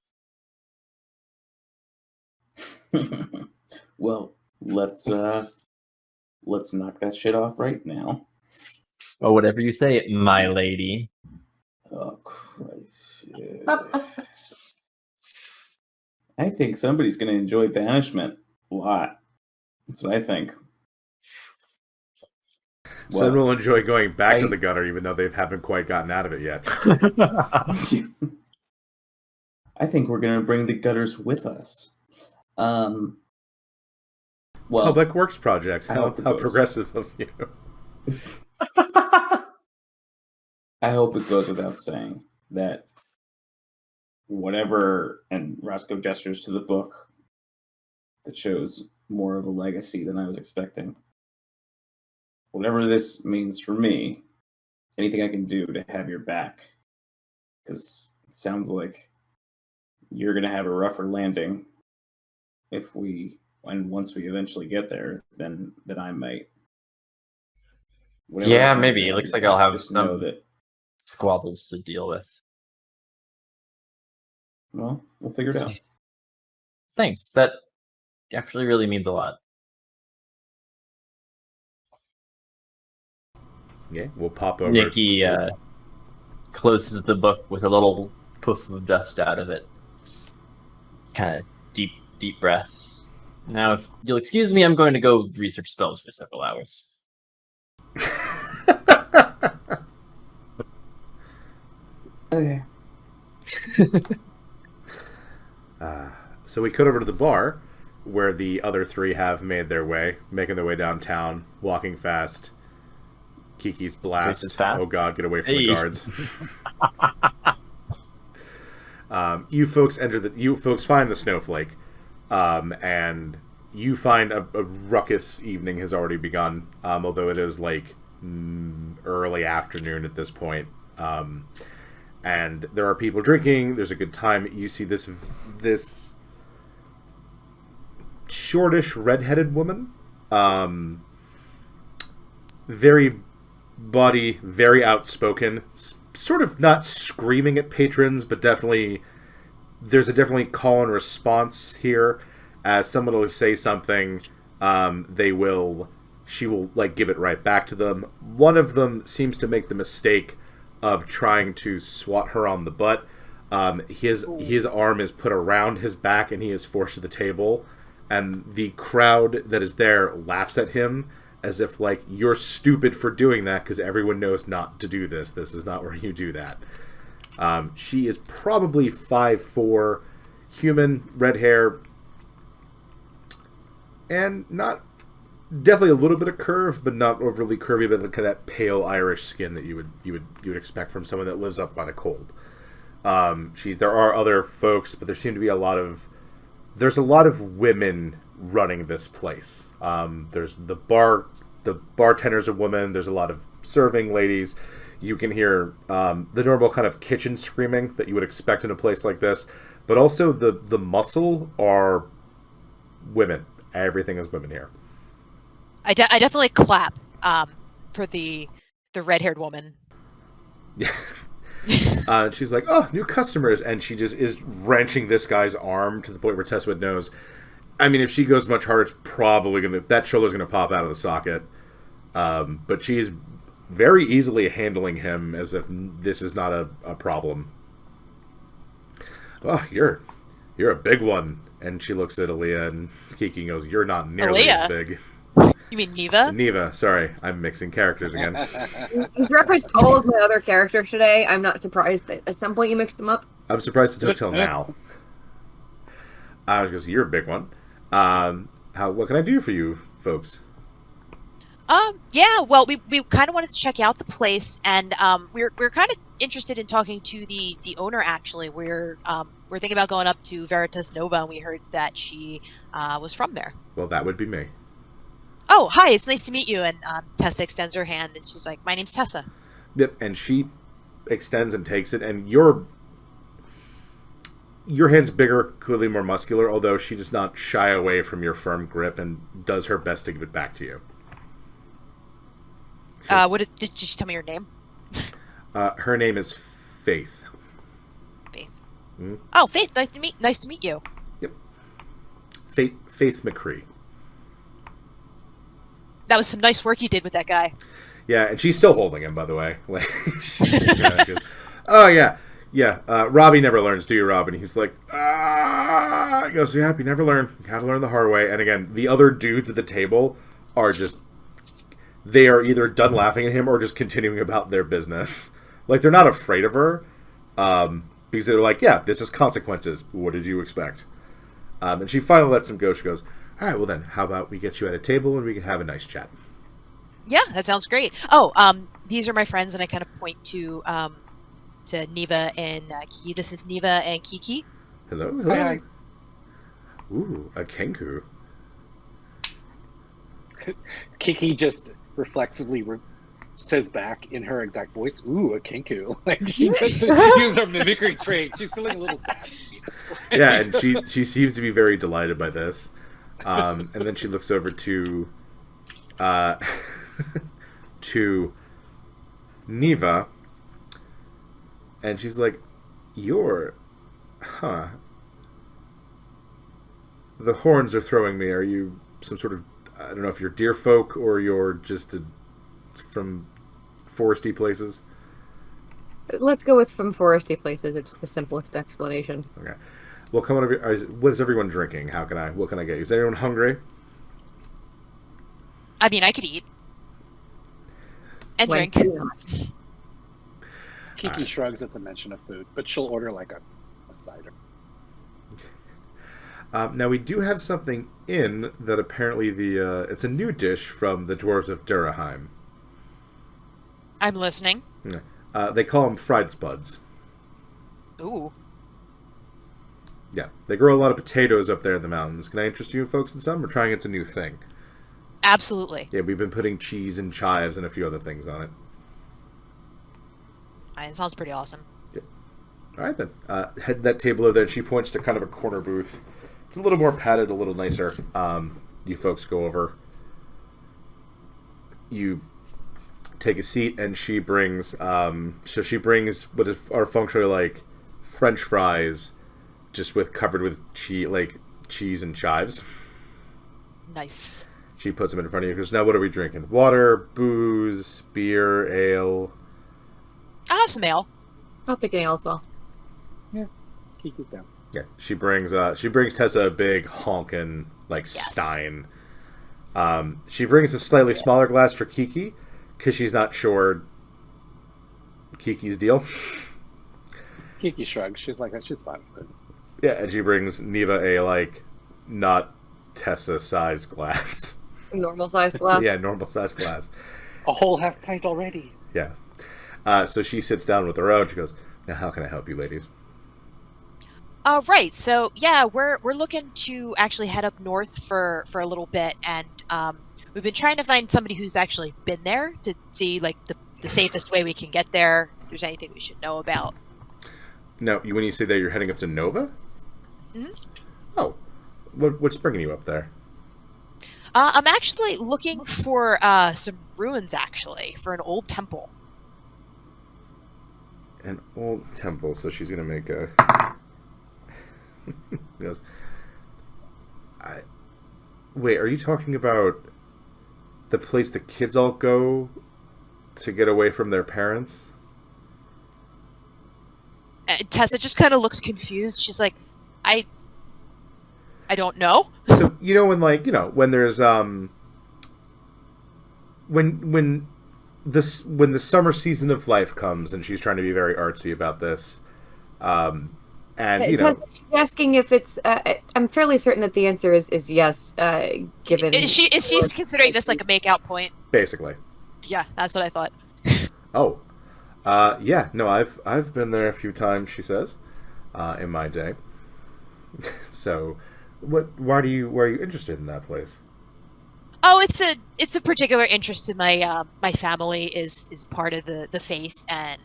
Well, let's knock that shit off right now. Or whatever you say, my lady. Oh Christ! I think somebody's going to enjoy banishment a lot. That's what I think. Some will enjoy going back to the gutter, even though they haven't quite gotten out of it yet. I think we're going to bring the gutters with us. Public Works projects. How progressive of you. I hope it goes without saying that whatever, and Roscoe gestures to the book that shows more of a legacy than I was expecting. Whatever this means for me, anything I can do to have your back, because it sounds like you're going to have a rougher landing once we eventually get there than I might. Whatever Yeah, maybe. It looks like I'll have just some know that squabbles to deal with. Well, we'll figure it out. Thanks. That actually really means a lot. Yeah, we'll pop over. Nikki closes the book with a little puff of dust out of it. Kind of deep breath. Now, if you'll excuse me, I'm going to go research spells for several hours. Okay. So we cut over to the bar, where the other three have made their way, making their way downtown, walking fast. Kiki's blast. Oh God, get away from the guards. You folks find the snowflake, and you find a ruckus evening has already begun. Although it is like early afternoon at this point, and there are people drinking. There's a good time. You see this shortish, redheaded woman, very bawdy, very outspoken, sort of not screaming at patrons, but there's a definitely call and response here. As someone will say something, she will like give it right back to them. One of them seems to make the mistake of trying to swat her on the butt. His arm is put around his back and he is forced to the table, and the crowd that is there laughs at him as if like, you're stupid for doing that because everyone knows not to do this. This is not where you do that. She is probably 5'4", human, red hair, and definitely a little bit of curve, but not overly curvy, but kind of that pale Irish skin that you would expect from someone that lives up by the cold. There are other folks, but there seem to be a lot of women running this place. There's the bartender's a woman. There's a lot of serving ladies. You can hear the normal kind of kitchen screaming that you would expect in a place like this, but also the muscle are women. Everything is women here. I definitely clap for the red-haired woman. Yeah. She's like, oh, new customers, and she just is wrenching this guy's arm to the point where Tesswood knows. I mean, if she goes much harder, it's probably that shoulder's gonna pop out of the socket. But she's very easily handling him as if this is not a problem. Oh, you're a big one. And she looks at Aaliyah, and Kiki goes, you're not nearly as big. You mean Neva? Neva, sorry. I'm mixing characters again. You've referenced all of my other characters today. I'm not surprised that at some point you mixed them up. I'm surprised it took till now. I was going to say, you're a big one. What can I do for you folks? Yeah, well, we kind of wanted to check out the place, and we're kind of interested in talking to the owner, actually. We're thinking about going up to Veritas Nova, and we heard that she was from there. Well, that would be me. Oh, hi, it's nice to meet you. And Tessa extends her hand, and she's like, my name's Tessa. Yep, and she extends and takes it, and your hand's bigger, clearly more muscular, although she does not shy away from your firm grip and does her best to give it back to you. Did she tell me your name? Her name is Faith. Faith. Mm-hmm. Oh, Faith, nice to meet you. Yep. Faith McCree. That was some nice work you did with that guy. Yeah, and she's still holding him, by the way. Oh, yeah. Yeah, Robbie never learns, do you, Rob? And he's like, He goes, yeah, you never learn. You gotta learn the hard way. And again, the other dudes at the table are just... They are either done laughing at him or just continuing about their business. Like, they're not afraid of her. Because they're like, yeah, this is consequences. What did you expect? And she finally lets him go. She goes, all right, well then, how about we get you at a table and we can have a nice chat. Yeah, that sounds great. Oh, these are my friends, and I kind of point to Neva and Kiki. This is Neva and Kiki. Hello. Hi. Ooh, a Kenku. Kiki just reflexively says back in her exact voice, ooh, a Kenku. Like, she just used her mimicry trait. She's feeling a little sad. Yeah, and she seems to be very delighted by this. And then she looks over to to Neva, and she's like, the horns are throwing me. Are you some sort of, I don't know if you're deer folk or you're just from foresty places? Let's go with from foresty places. It's the simplest explanation. Okay. Well, come on over. What is everyone drinking? What can I get you? Is anyone hungry? I mean, I could eat. And drink. Kiki shrugs at the mention of food, but she'll order like a cider. Now we do have something in that apparently it's a new dish from the dwarves of Duraheim. I'm listening. They call them fried spuds. Ooh. Yeah, they grow a lot of potatoes up there in the mountains. Can I interest you folks in some? We're trying it's a new thing. Absolutely. Yeah, we've been putting cheese and chives and a few other things on it. It sounds pretty awesome. Yep. All right, then. Head to that table over there, and she points to kind of a corner booth. It's a little more padded, a little nicer. You folks go over. You take a seat, and she brings... she brings what are functionally like French fries, just covered with cheese and chives. Nice. She puts them in front of you. Goes, now what are we drinking? Water, booze, beer, ale. I'll have some ale. I'll pick an ale as well. Yeah, Kiki's down. Yeah, she brings Tessa a big honkin' stein. She brings a slightly smaller glass for Kiki because she's not sure Kiki's deal. Kiki shrugs. She's like, she's fine with it. Yeah, and she brings Neva a not Tessa-sized glass. Normal sized glass. Yeah, normal sized glass. A whole half pint already. Yeah. So she sits down with her own. She goes, now how can I help you ladies? Right. So yeah, we're looking to actually head up north for a little bit, and we've been trying to find somebody who's actually been there to see the safest way we can get there. If there's anything we should know about. Now, when you say that you're heading up to Nova? Mm-hmm. Oh, what's bringing you up there? I'm actually looking for some ruins, actually, for an old temple. An old temple, so she's going to make a... Yes. Wait, are you talking about the place the kids all go to get away from their parents? Tessa just kind of looks confused. She's like, I don't know. So when there's when the summer season of life comes, and she's trying to be very artsy about this, and Tessa, she's asking if it's. I'm fairly certain that the answer is yes. Given Is she considering this like a make-out point? basically. Yeah, that's what I thought. Oh, yeah. No, I've been there a few times. She says, in my day. So, why are you interested in that place? Oh, it's a particular interest in my my family is part of the faith, and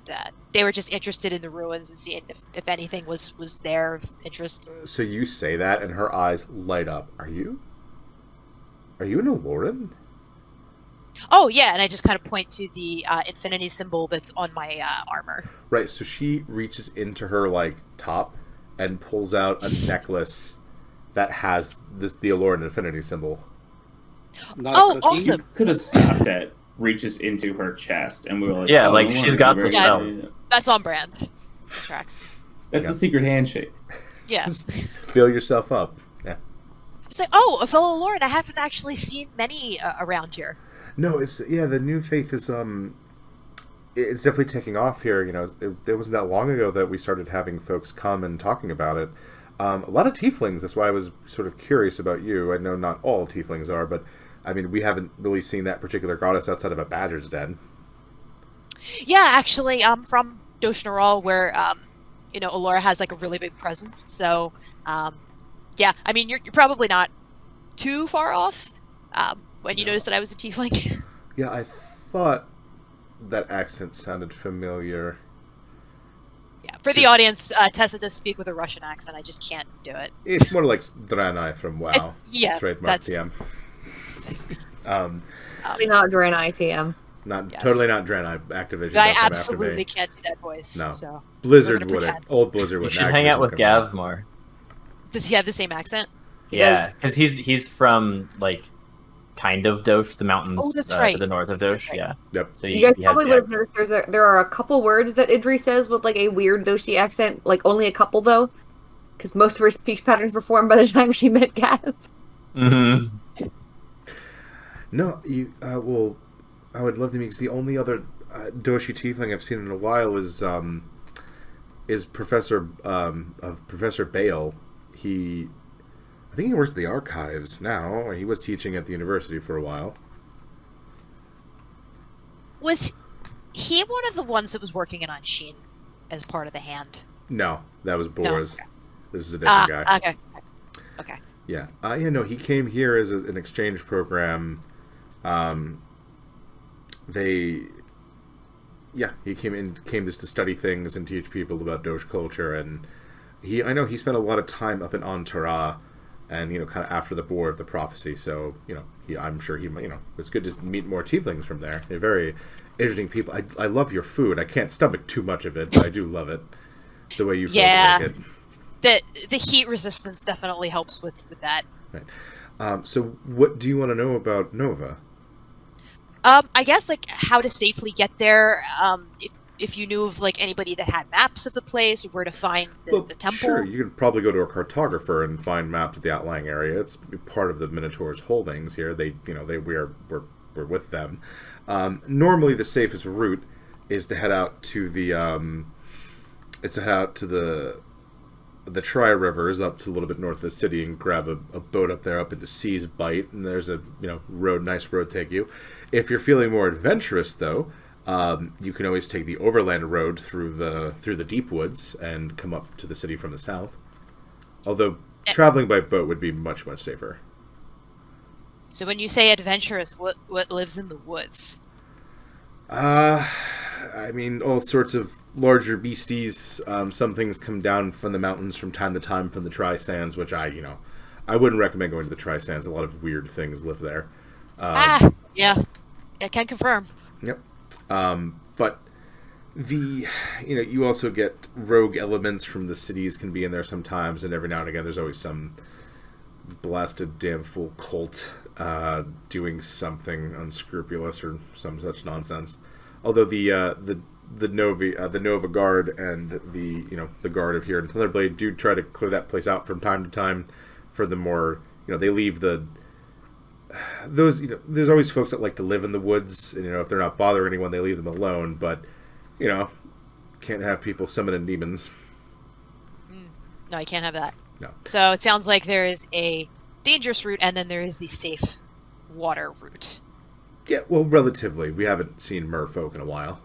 they were just interested in the ruins and seeing if anything was there of interest. So you say that, and her eyes light up. Are you an Aloran? Oh yeah, and I just kind of point to the infinity symbol that's on my armor. Right. So she reaches into her top and pulls out a necklace that has the Aloran infinity symbol. Awesome! You could have stopped at reaches into her chest, and we were like, Yeah, oh, she's got the Yeah. spell. That's on brand. Tracks. That's Yeah. the secret handshake. Yeah. Fill yourself up. Yeah. It's like, oh, a fellow Lord. I haven't actually seen many around here. No, the new faith is it's definitely taking off here. It wasn't that long ago that we started having folks come and talking about it. A lot of tieflings. That's why I was sort of curious about you. I know not all tieflings are, but I mean, we haven't really seen that particular goddess outside of a badger's den. Yeah, actually, I'm from Doshnaral, where Allura has a really big presence. So, yeah, I mean, you're probably not too far off when you noticed that I was a tiefling. Yeah, I thought that accent sounded familiar. Yeah, for the audience, Tessa does speak with a Russian accent. I just can't do it. It's more like Draenei from WoW. Yeah, Trademark that's TM. Probably not Draenei TM. Yes. Totally not Draenei. Activision. But I don't come after absolutely me. can't do that voice. No. So Blizzard gonna would. pretend. Old Blizzard You would. should hang out with Gav more. does he have the same accent? Yeah, because he's from kind of Dosh, the mountains Oh, that's right. to the north of Dosh. That's right. Yeah. Yep. So You guys he has probably the would have noticed there are a couple words that Idri says with a weird Doshi accent. Only a couple though, because most of her speech patterns were formed by the time she met Gav. Mm-hmm. No, you. Well, I would love to meet. Because the only other Doshi tiefling I've seen in a while is Professor Bale. He I think he works at the archives now. He was teaching at the university for a while. Was he one of the ones that was working in Anshin as part of the hand? No, that was Boris. No. This is a different guy. Okay. Okay. Yeah. He came here as an exchange program. He came just to study things and teach people about Doge culture, and I know he spent a lot of time up in Antara, and kind of after the War of the Prophecy. So I'm sure it's good to meet more tieflings from there. They're very interesting people. I love your food. I can't stomach too much of it, but I do love it. The way you make it. The heat resistance definitely helps with that. Right. So what do you want to know about Nova? I guess how to safely get there. If you knew of anybody that had maps of the place or where to find the temple. Sure, you could probably go to a cartographer and find maps of the outlying area. It's part of the Minotaur's holdings here. We're with them. Normally, the safest route is to head out to the Tri Rivers up to a little bit north of the city and grab a boat up there up into Sea's Bite, and there's a nice road take you. If you're feeling more adventurous though, you can always take the overland road through the deep woods and come up to the city from the south. Although traveling by boat would be much, much safer. So when you say adventurous, what lives in the woods? All sorts of larger beasties. Some things come down from the mountains from time to time from the Tri-Sands, which I wouldn't recommend going to the Tri-Sands. A lot of weird things live there. Yeah. I can confirm. Yep. But you also get rogue elements from the cities can be in there sometimes, and every now and again there's always some blasted damn fool cult doing something unscrupulous or some such nonsense. Although the Nova Guard and the Guard of here in Thunderblade do try to clear that place out from time to time for the more they leave there's always folks that like to live in the woods, and if they're not bothering anyone they leave them alone, but can't have people summoning demons. No, you can't have that. No. So it sounds like there is a dangerous route and then there is the safe water route. Yeah, well, relatively. We haven't seen merfolk in a while.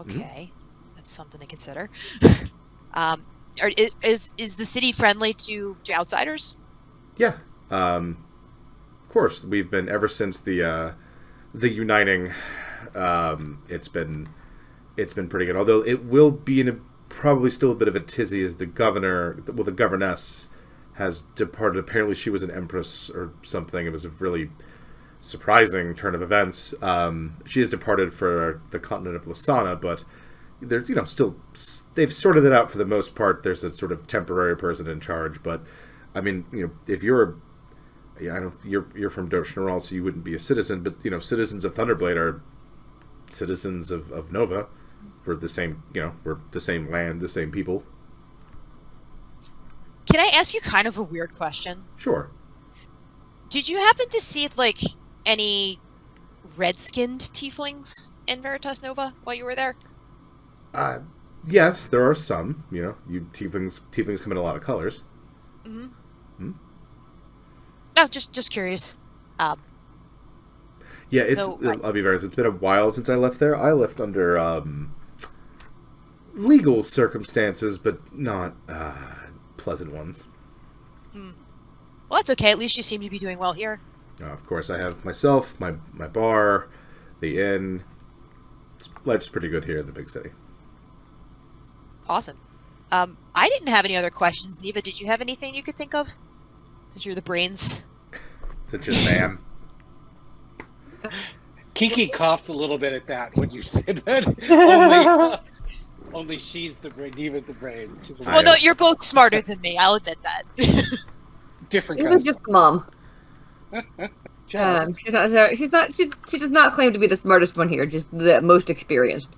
Okay. That's something to consider. Is the city friendly to outsiders? Yeah. Of course, we've been ever since the uniting. It's been pretty good. Although it will be probably still a bit of a tizzy as the governess has departed. Apparently, she was an empress or something. It was a really surprising turn of events. She has departed for the continent of Lasana, but they're still they've sorted it out for the most part. There's a sort of temporary person in charge, but if you're you're from WtR, so you wouldn't be a citizen, but citizens of Thunderblade are citizens of Nova. We're the same, we're the same land, the same people. Can I ask you kind of a weird question? Sure. Did you happen to see any red-skinned tieflings in Veritas Nova while you were there? Yes, there are some. Tieflings come in a lot of colors. Mm-hmm. No, just curious. Yeah, I'll be very honest. It's been a while since I left there. I left under legal circumstances, but not pleasant ones. Well, that's okay. At least you seem to be doing well here. Of course, I have myself, my bar, the inn. Life's pretty good here in the big city. Awesome. I didn't have any other questions. Neva, did you have anything you could think of? Since you're the brains. Such a man. Kiki coughed a little bit at that when you said that. Only she's the brain, Neva's the brains. Well, no, you're both smarter than me. I'll admit that. Different. It was just mom. She does not claim to be the smartest one here, just the most experienced.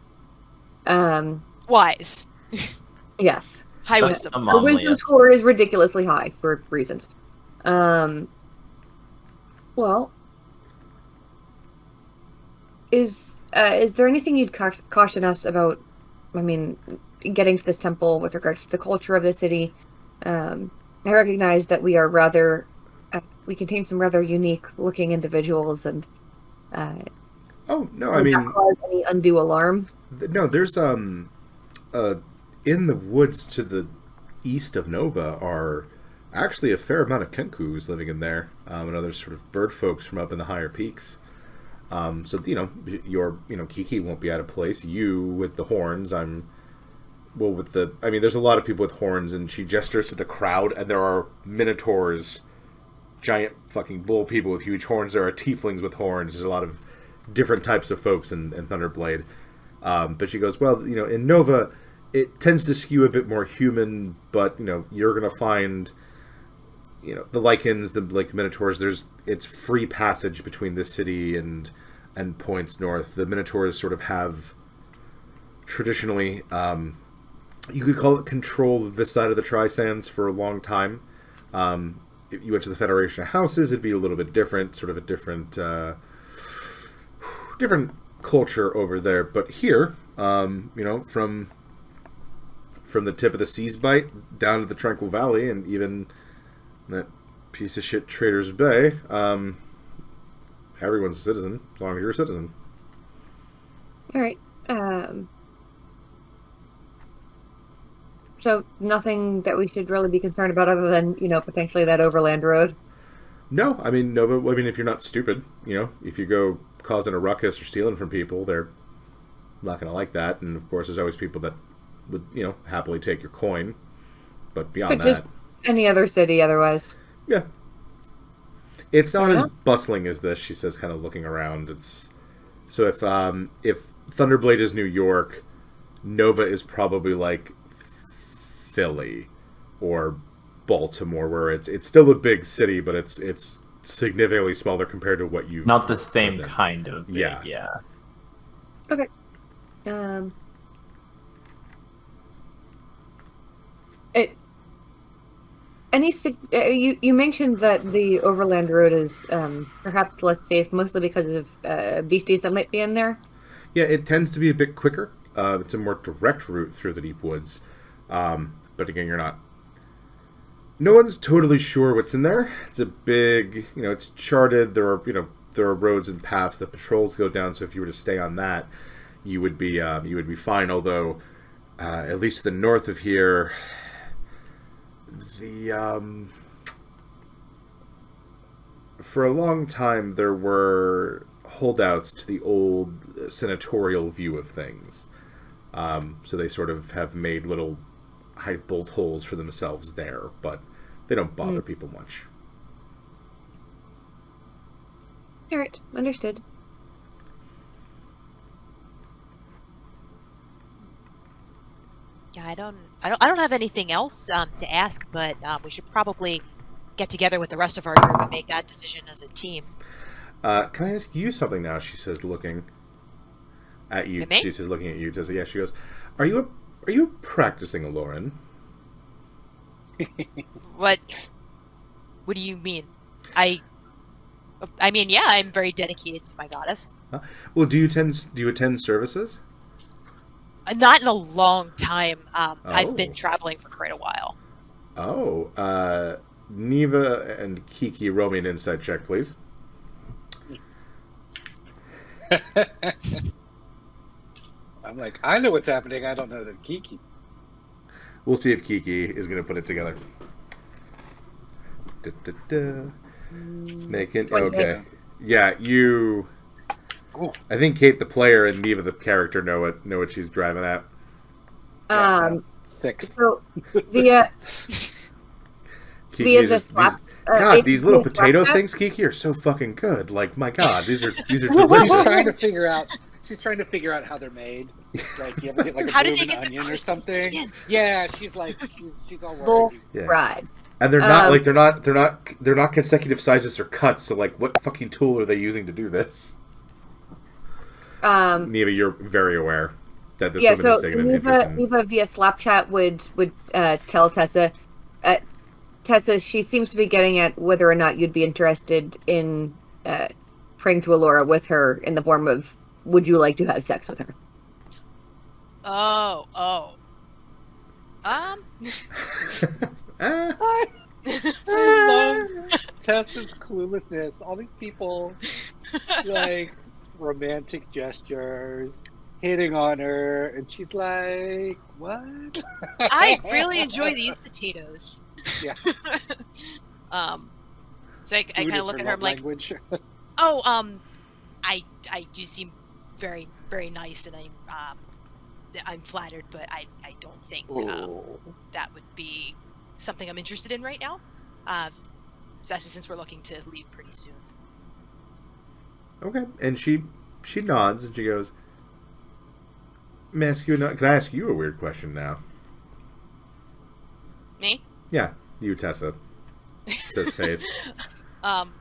Wise. Yes. High wisdom. Her wisdom score is ridiculously high for reasons. Well, is there anything you'd caution us about? I mean, getting to this temple with regards to the culture of the city. I recognize that we are rather, we contain some rather unique-looking individuals, and Oh no, I would mean, that cause any undue alarm? no. There's in the woods to the east of Nova are actually a fair amount of Kenkus living in there, and other sort of bird folks from up in the higher peaks. So Kiki won't be out of place. You with the horns, there's a lot of people with horns, and she gestures to the crowd, and there are minotaurs, giant fucking bull people with huge horns. There are tieflings with horns. There's a lot of different types of folks in Thunderblade. But she goes, well, in Nova, it tends to skew a bit more human, but, you're going to find, the Lycans, the Minotaurs, it's free passage between this city and points north. The Minotaurs sort of have traditionally, you could call it control of this side of the Tri-Sands for a long time. If you went to the Federation of Houses, it'd be a little bit different, sort of a different culture over there. But here, from the tip of the Seas Bite down to the Tranquil Valley, and even that piece of shit Trader's Bay, everyone's a citizen, as long as you're a citizen. All right. So nothing that we should really be concerned about other than, potentially that overland road? No, I mean, Nova, if you're not stupid, if you go causing a ruckus or stealing from people, they're not going to like that. And, of course, there's always people that would, happily take your coin. But beyond that... just any other city otherwise. Yeah. It's not as bustling as this, she says, kind of looking around. So if Thunderblade is New York, Nova is probably like Philly or Baltimore, where it's still a big city, but it's significantly smaller compared to what you... Not the same kind of big, yeah. Okay. You mentioned that the overland road is perhaps less safe, mostly because of beasties that might be in there? Yeah, it tends to be a bit quicker. It's a more direct route through the deep woods. But again, no one's totally sure what's in there. It's a big, it's charted. There are roads and paths that patrols go down. So if you were to stay on that, you would be fine. Although, at least to the north of here, for a long time there were holdouts to the old senatorial view of things. So they sort of have made little high bolt holes for themselves there, but they don't bother people much. All right, understood. Yeah, I don't have anything else to ask, but we should probably get together with the rest of our group and make that decision as a team. Can I ask you something now? She says, looking at you. Me? She says, looking at you. Yeah, she goes, Are you practicing Aloran? What do you mean? I mean, yeah, I'm very dedicated to my goddess. Well, do you attend services? Not in a long time. I've been traveling for quite a while. Oh, Neva and Kiki, roll me an insight check, please. I'm like, I know what's happening. I don't know that Kiki. We'll see if Kiki is going to put it together. Okay. Yeah, you... Ooh. I think Kate the player and Neva the character know what she's driving at. 6. So via the slap. These little potato things, Kiki, are so fucking good. Like, my God, these are She's delicious. She's trying to figure out how they're made. Like, you ever get like a How did they bloomin' get the onion or crispy something? skin? Yeah, she's all Bull worried. Yeah. ride. And they're not consecutive sizes or cuts. So, like, what fucking tool are they using to do this? Neva, you're very aware that this woman is taking an interest in... Neva via Slapchat would tell Tessa. Tessa, she seems to be getting at whether or not you'd be interested in praying to Allura with her in the form of, would you like to have sex with her? I love Tessa's cluelessness. All these people, like, romantic gestures, hitting on her, and she's like, what? I really enjoy these potatoes. Yeah. So I kind of look at her. I'm like, language. oh, I do seem very, very nice, and I'm flattered, but I don't think that would be something I'm interested in right now, especially since we're looking to leave pretty soon. Okay, and she nods and she goes, can I ask you a weird question now? Me? Yeah, you, Tessa. Says Faith. Oh,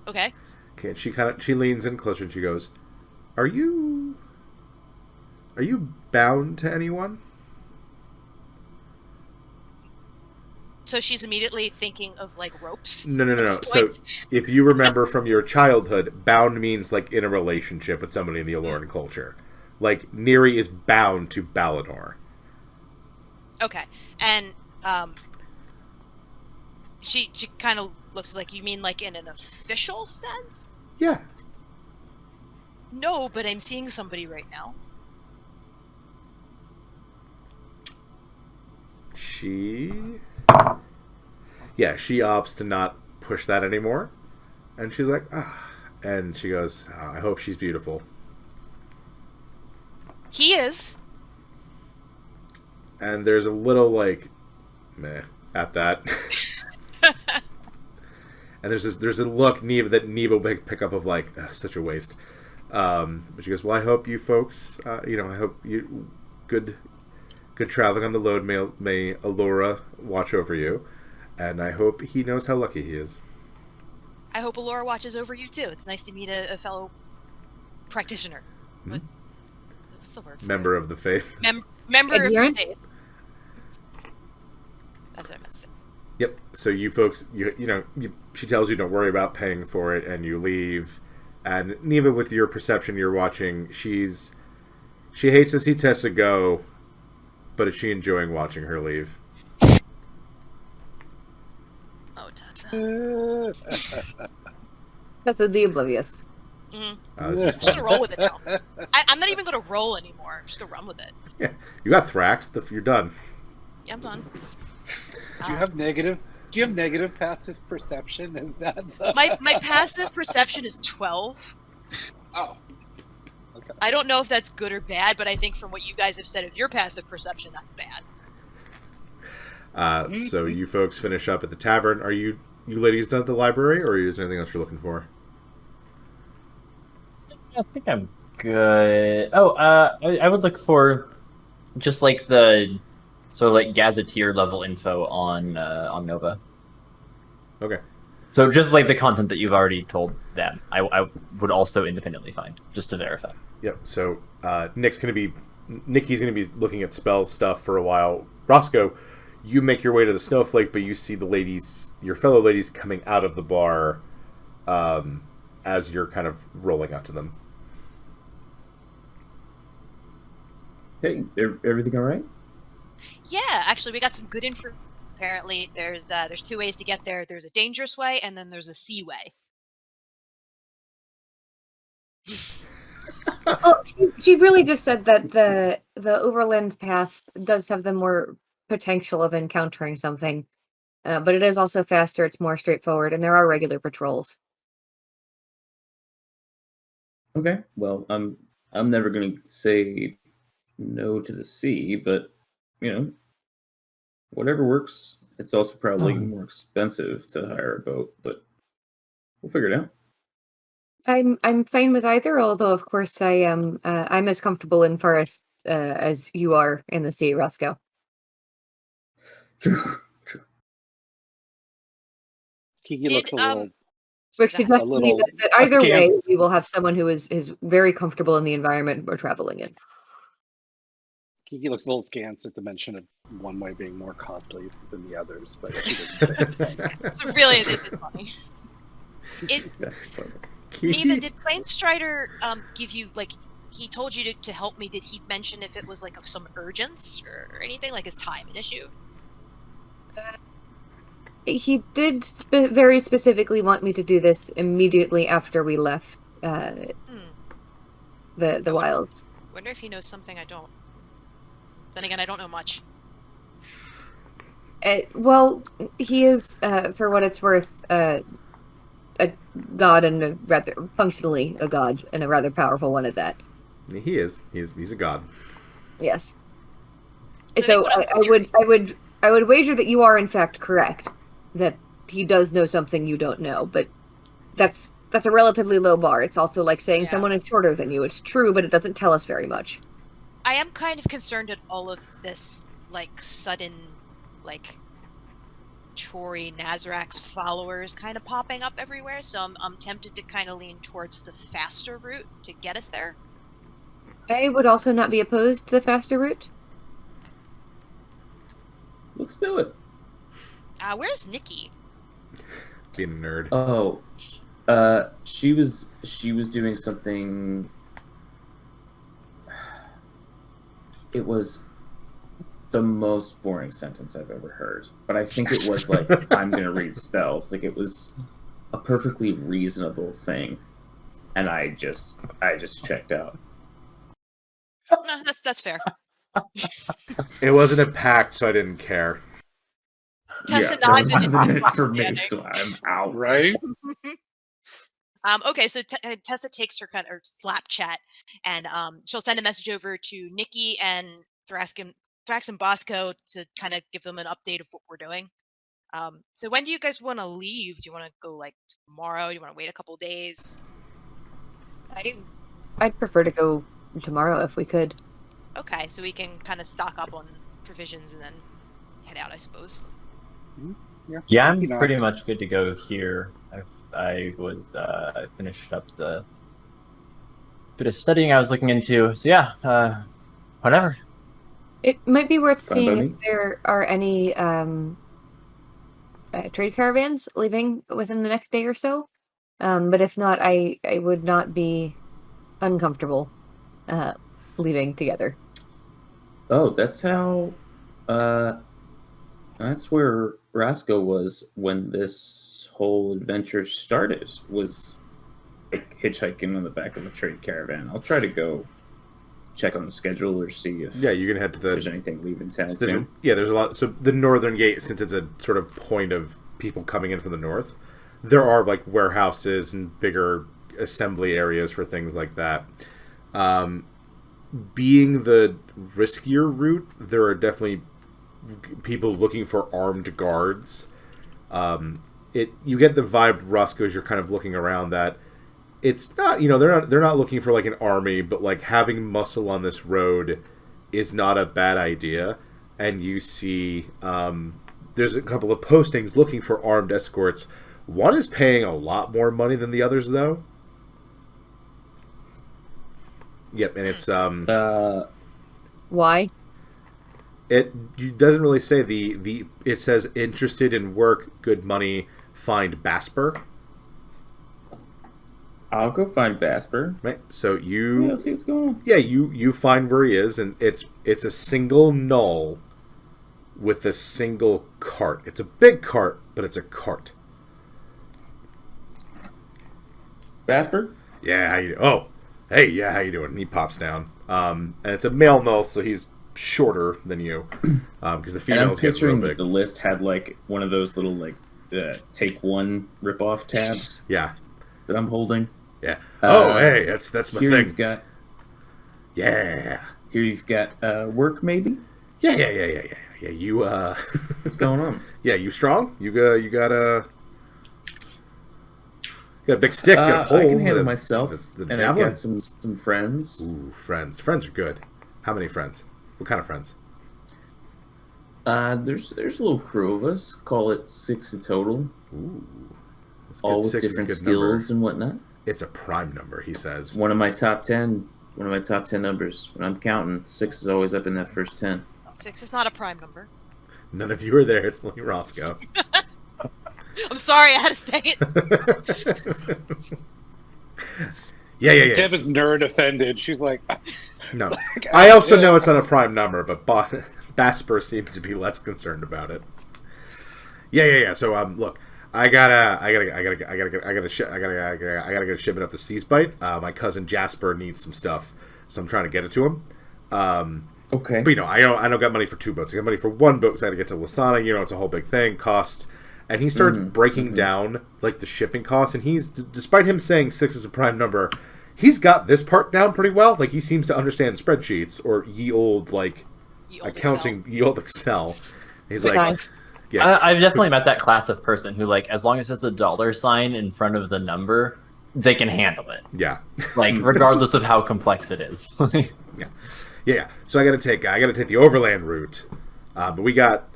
okay. Okay, and she leans in closer and she goes, Are you bound to anyone? So she's immediately thinking of like ropes. No. So if you remember from your childhood, bound means like in a relationship with somebody in the Aloran culture. Like Neri is bound to Balinor. Okay, and she kind of looks like, you mean like in an official sense? Yeah. No, but I'm seeing somebody right now. She opts to not push that anymore. And she's like, and she goes, I hope she's beautiful. He is. And there's a little, like, meh at that. And there's a look that Neva will pick up of, like, such a waste. But she goes, well, I hope you folks, I hope you good traveling on the load. May Allura watch over you. And I hope he knows how lucky he is. I hope Allura watches over you, too. It's nice to meet a fellow practitioner. Mm-hmm. What's the word for Member it? of the faith. Member of the faith. That's what I meant to say. Yep. So you folks, she tells you don't worry about paying for it, and you leave. And Neva, with your perception, you're watching. She hates to see Tessa go, but is she enjoying watching her leave? Oh, Tessa. Tessa the oblivious. Mm-hmm. I'm just gonna roll with it now. I'm not even gonna roll anymore. I'm just gonna run with it. Yeah, you got Thrax. You're done. Yeah, I'm done. Do you have negative passive perception? Is that my passive perception is 12. Oh. Okay. I don't know if that's good or bad, but I think from what you guys have said of your passive perception, that's bad. So you folks finish up at the tavern. Are you ladies done at the library, or is there anything else you're looking for? I think I'm good. Oh, I would look for just like the sort of like gazetteer level info on Nova. Okay. So just like the content that you've already told them, I would also independently find just to verify. Yep. So Nikki's gonna be looking at spell stuff for a while. Roscoe, you make your way to the Snowflake, but you see your fellow ladies coming out of the bar as you're kind of rolling out to them. Hey, everything all right? Yeah, actually, we got some good info. Apparently, there's 2 ways to get there. There's a dangerous way, and then there's a sea way. Oh, she really just said that the overland path does have the more potential of encountering something, but it is also faster. It's more straightforward, and there are regular patrols. Okay. Well, I'm never gonna say no to the sea, but whatever works. It's also probably more expensive to hire a boat, but we'll figure it out. I'm fine with either, although of course I'm as comfortable in forest as you are in the sea, Roscoe. True. Kiki looks a little. Which suggests to me that either way, askance. we will have someone who is very comfortable in the environment we're traveling in. Kiki looks a little scant at the mention of one way being more costly than the others, but she doesn't say anything. So really, it's funny. That's the point. Neva, did Planestrider give you, like, he told you to help me? Did he mention if it was like of some urgence or anything? Like, is time an issue? He did very specifically want me to do this immediately after we left the wilds. Wonder if he knows something I don't. Then again, I don't know much. Well, he is, for what it's worth, a god and a rather functionally a god and a rather powerful one at that. He is. He's a god. Yes. So I would wager that you are in fact correct, that he does know something you don't know, but that's a relatively low bar. It's also like saying someone is shorter than you. It's true, but it doesn't tell us very much. I am kind of concerned at all of this, like, sudden, like, Chori Nazarak's followers kind of popping up everywhere, so I'm tempted to kind of lean towards the faster route to get us there. I would also not be opposed to the faster route. Let's do it. Where's Nikki? Being a nerd. Oh, she was doing something. It was the most boring sentence I've ever heard, but I think it was like, I'm gonna read spells. Like, it was a perfectly reasonable thing, and I just checked out. No, that's fair. It wasn't a pact, so I didn't care. Tessa Yeah, nods that in wasn't it for understanding. me, so I'm out. Right? Okay, so Tessa takes her kind of Slap chat, and she'll send a message over to Nikki and Thrax and Bosco to kind of give them an update of what we're doing. So when do you guys want to leave? Do you want to go like tomorrow? Do you want to wait a couple days? I'd prefer to go tomorrow if we could. Okay, so we can kind of stock up on provisions and then head out, I suppose. Yeah, I'm pretty much good to go here. I finished up the bit of studying I was looking into. So yeah, whatever. It might be worth Fine seeing by if me. there are any trade caravans leaving within the next day or so. But if not, I would not be uncomfortable leaving together. Oh, that's how. That's where Roscoe was when this whole adventure started. Was like hitchhiking on the back of a trade caravan. I'll try to go check on the schedule or see if Yeah, you can head to there's the. anything leaving town There's soon. there's a lot. So the northern gate, since it's a sort of point of people coming in from the north, there are like warehouses and bigger assembly areas for things like that. Being the riskier route, there are definitely people looking for armed guards. You get the vibe, Roscoe, as you're kind of looking around, that it's not, they're not looking for like an army, but like having muscle on this road is not a bad idea. And you see there's a couple of postings looking for armed escorts. One is paying a lot more money than the others, though. Yep, and it's Why? it doesn't really say it says interested in work, good money, find Basper. I'll go find Basper. Right. So Yeah, let's see what's going on. yeah, you find where he is, and it's a single null with a single cart. It's a big cart, but it's a cart. Basper? Yeah, how you? Oh, hey, yeah, how you doing? And he pops down. And it's a male null, so he's shorter than you, because the And I'm females get real picturing that big. the list had like one of those little like take one rip-off tabs Yeah, that I'm holding. yeah. Oh, Uh, hey, that's my Here thing. you've got Yeah, work maybe. yeah. You What's going on? yeah, you strong? You got a big stick. Got a pole. I can handle myself, The and I've javelin. got some friends. Ooh, friends. Friends are good. How many friends? What kind of friends? There's a little crew of us. Call it 6 in total, Ooh, that's good. all with 6 is a different good skills number. and whatnot. It's a prime number, he says. One of my top 10 numbers. When I'm counting, 6 is always up in that first 10. 6 is not a prime number. None of you are there. It's only Roscoe. I'm sorry, I had to say it. Yeah. Deb is nerd offended. She's like, No. I also know it's not a prime number, but Basper seems to be less concerned about it. Yeah. So look, I gotta get a shipment up to Seasbite. My cousin Jasper needs some stuff, so I'm trying to get it to him. Okay. But I don't got money for 2 boats. I got money for 1 boat because I got to get to Lasana. It's a whole big thing, cost. And he starts breaking down like the shipping costs, and he's, despite him saying 6 is a prime number, he's got this part down pretty well. Like, he seems to understand spreadsheets or ye old accounting, ye old Excel. He's like, Nice. yeah, I've definitely met that class of person who, like, as long as there's a $sign in front of the number, they can handle it. yeah, Like, regardless of how complex it is. yeah. So I got to take the overland route, but we got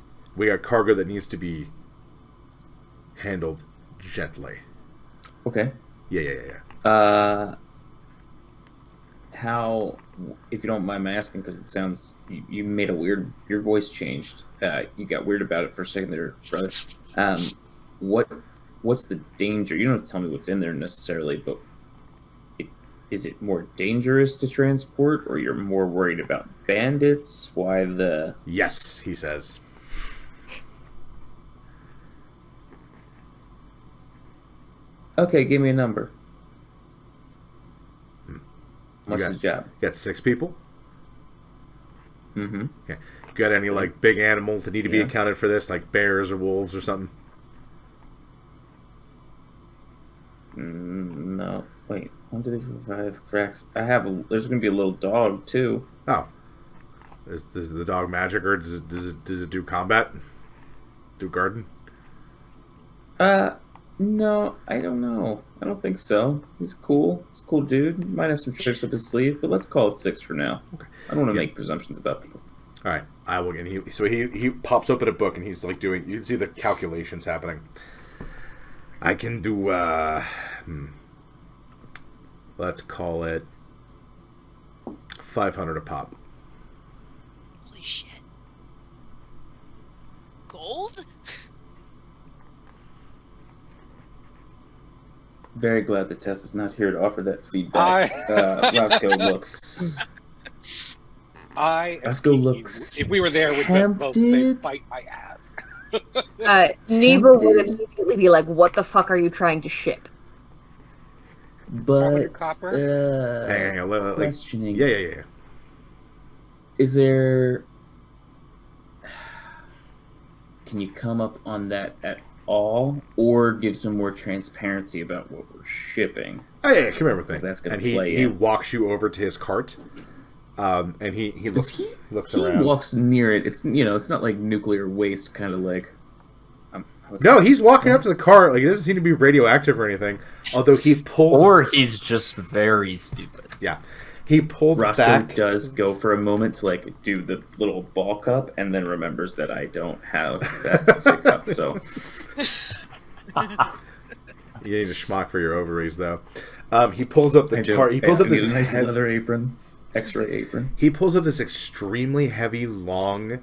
cargo that needs to be handled gently. Okay. Yeah. How, if you don't mind my asking, because it sounds you made your voice changed. You got weird about it for a second there, brother. What's the danger? You don't have to tell me what's in there necessarily, but is it more dangerous to transport, or you're more worried about bandits? Why the... Yes, he says. Okay, give me a number. What's got- the job? You got 6 people? Mm-hmm. Okay. Got any like big animals that need to be Yeah. accounted for this, like bears or wolves or something? No. Wait. 1, 2, 3, 4, 5. Thrax. There's going to be a little dog, too. Oh. Is the dog magic, or does it do combat? Do garden? No, I don't know. I don't think so. He's cool. He's a cool dude. Might have some tricks up his sleeve, but let's call it 6 for now. Okay. I don't want to Yeah. make presumptions about people. All right. I will. And he pops open a book and he's like doing. You can see the calculations happening. I can do. Let's call it 500 a pop. Holy shit. Gold? Very glad that Tess is not here to offer that feedback. Roscoe looks... Roscoe looks If we were there, we'd both say, tempted. fight my ass. Neva would Tempted. immediately be like, "What the fuck are you trying to ship?" But, Copper? Hang on, like, questioning. yeah. Is there... Can you come up on that at all? Or give some more transparency about what we're shipping? Oh yeah, come here with me. 'Cause that's gonna and play he in. walks you over to his cart, and he looks He around. walks near it. It's it's not like nuclear waste kind of like... No, he's walking up to the cart. Like, it doesn't seem to be radioactive or anything. Although he pulls, Or he's just very stupid. yeah, he pulls Roscoe back. does go for a moment to like do the little ball cup, and then remembers that I don't have that cup. So You need a schmuck for your ovaries, though. He pulls up the I do. cart. He pulls up I this need a nice heavy- leather apron, X-ray apron. He pulls up this extremely heavy, long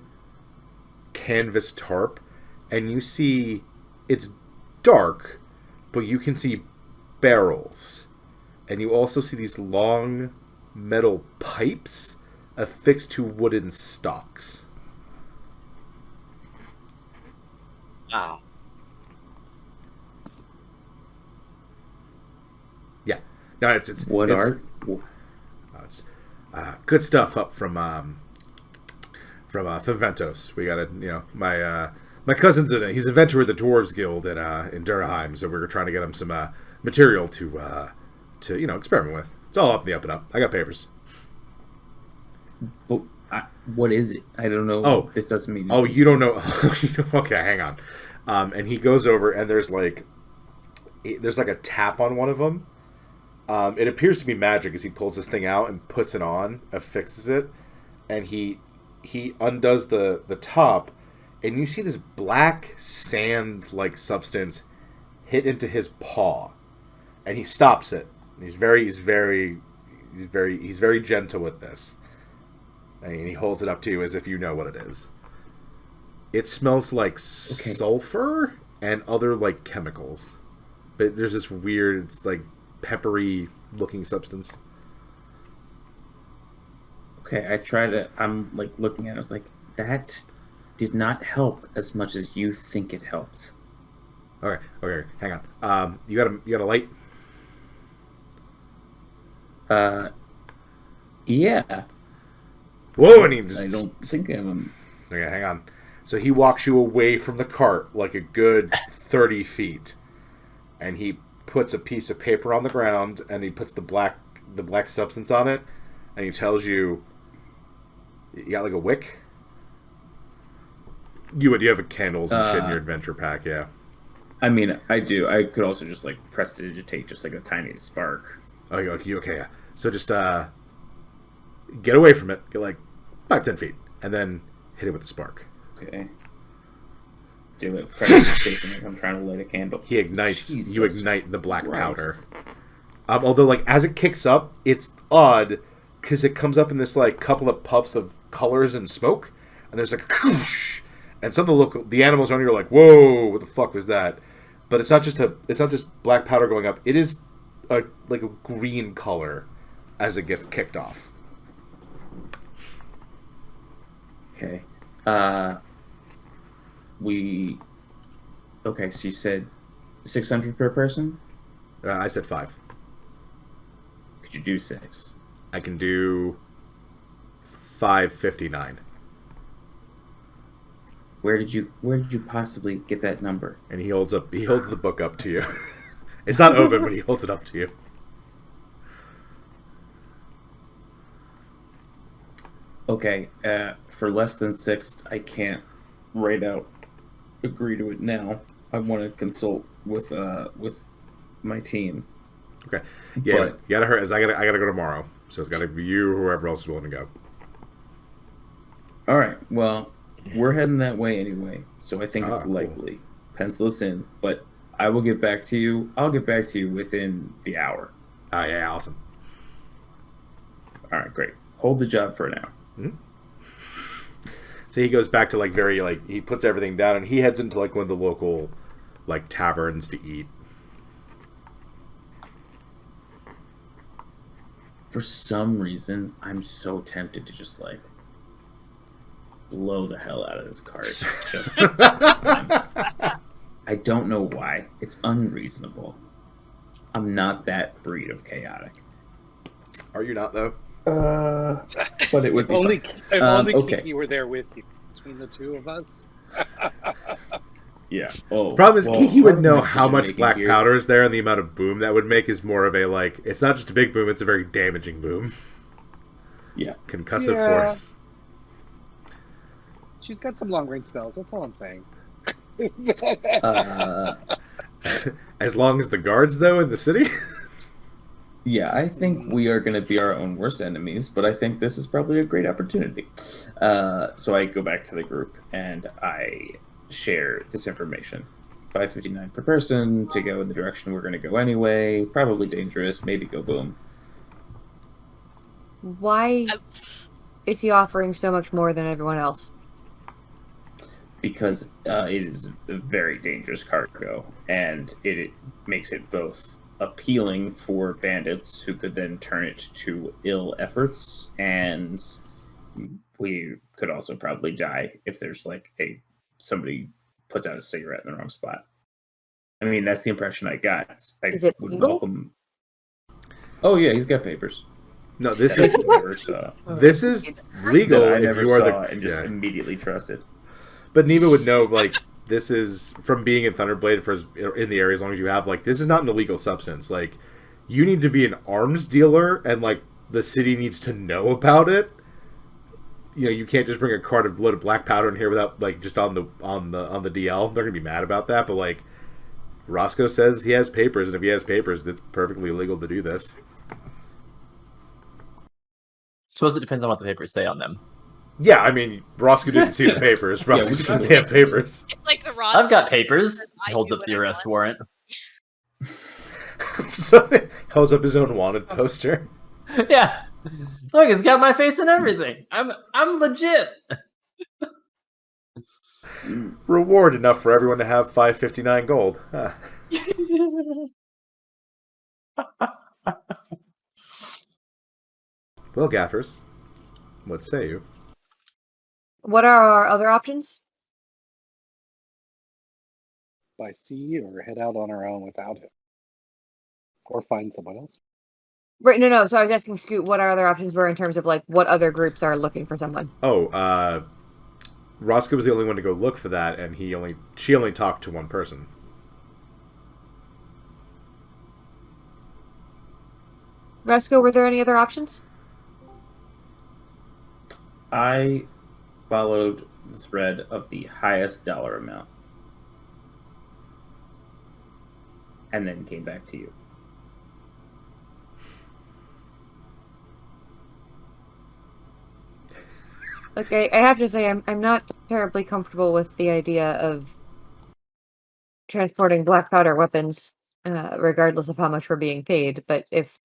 canvas tarp, and you see it's dark, but you can see barrels, and you also see these long metal pipes affixed to wooden stalks. Wow. Yeah, no, it's What it's, art? It's good stuff up from Ventos. We got it. My cousin's he's a venturer at the Dwarves Guild in Durheim, so we were trying to get him some material to experiment with. It's all up in the up and up. I got papers. But what is it? I don't know. Oh. This doesn't mean. Oh, you don't know? Okay, hang on. And he goes over, and there's like a tap on one of them. It appears to be magic as he pulls this thing out and puts it on, affixes it, and he undoes the top, and you see this black sand-like substance hit into his paw, and he stops it. He's very gentle with this, and he holds it up to you as if you know what it is. It smells like sulfur and other like chemicals, but there's this weird, it's like peppery looking substance. Okay, I'm like looking at it. I was like, that did not help as much as you think it helped. Okay, hang on. You got a light? Yeah. Whoa, and he I don't think I'm... Okay, hang on. So he walks you away from the cart like a good 30 feet. And he puts a piece of paper on the ground, and he puts the black substance on it, and he tells you, you got like a wick? You have candles and shit in your adventure pack, yeah. I mean, I do. I could also just like prestidigitate just like a tiny spark. Okay, yeah. So just get away from it. Get like 5-10 feet, and then hit it with the spark. Okay. Do it. Prestidigitation like I'm trying to light a candle. He ignites. Jesus You ignite the black powder. Christ. Although, like, as it kicks up, it's odd because it comes up in this like couple of puffs of colors and smoke, and there's like a whoosh, and some of the animals around you are like, "Whoa, what the fuck was that?" But it's not just black powder going up. It is like a green color as it gets kicked off. Okay. Okay, so you said 600 per person? I said 5. Could you do 6? I can do 559. Where did you possibly get that number? And he holds the book up to you. It's not open, but he holds it up to you. Okay, for less than 6, I can't agree to it now. I want to consult with my team. Okay. Yeah, But- you gotta hurry. I gotta go tomorrow. So it's gotta be you or whoever else is willing to go. All right. Well, we're heading that way anyway, so I think it's Cool. likely. Pencil this in, but I will get back to you. I'll get back to you within the hour. Yeah, awesome. All right, great. Hold the job for now. So he goes back to like he puts everything down and he heads into like one of the local like taverns to eat. For some reason, I'm so tempted to just like blow the hell out of this cart. Just I don't know why. It's unreasonable. I'm not that breed of chaotic. Are you not though? But it would be Only fun. if only okay. Kiki were there with you. Between the two of us. Yeah. Oh. Problem is, well, Kiki part would of know my how much decision-making black here is- powder is there, and the amount of boom that would make is more of a like. It's not just a big boom; it's a very damaging boom. Yeah. Concussive Yeah. force. She's got some long range spells. That's all I'm saying. As long as the guards, though, in the city. Yeah, I think we are going to be our own worst enemies, but I think this is probably a great opportunity. So I go back to the group and I share this information. 559 per person to go in the direction we're going to go anyway. Probably dangerous. Maybe go boom. Why is he offering so much more than everyone else? Because it is a very dangerous cargo, and it makes it both appealing for bandits who could then turn it to ill efforts, and we could also probably die if there's like somebody puts out a cigarette in the wrong spot. I mean, that's the impression I got. Is it would legal? welcome. Oh yeah, he's got papers. No, this That is I never saw. this is legal That I if never you are saw the. and just Yeah. immediately trusted. But Neva would know, like, this is from being in Thunderblade for in the area as long as you have. Like, this is not an illegal substance. Like, you need to be an arms dealer, and like the city needs to know about it. You know, you can't just bring a cart of load of black powder in here without like just on the DL. They're gonna be mad about that. But like, Roscoe says he has papers, and if he has papers, it's perfectly legal to do this. Suppose it depends on what the papers say on them. Yeah, I mean, Roscoe didn't see the papers. Roscoe we just just- didn't have papers. It's like the Rod. I've got Stewart papers. says, He "I holds do up what the I arrest want." warrant. So he holds up his own wanted poster. Yeah. Look, it's got my face and everything. I'm legit. Reward enough for everyone to have 559 gold. Huh. Well, Gaffers, what say you? What are our other options? By sea or head out on our own without him. Or find someone else. Right, no. So I was asking Scoot what our other options were in terms of like what other groups are looking for someone. Oh, Roscoe was the only one to go look for that, and she only talked to one person. Roscoe, were there any other options? I followed the thread of the highest dollar amount. And then came back to you. Okay, I have to say I'm not terribly comfortable with the idea of transporting black powder weapons, regardless of how much we're being paid. But if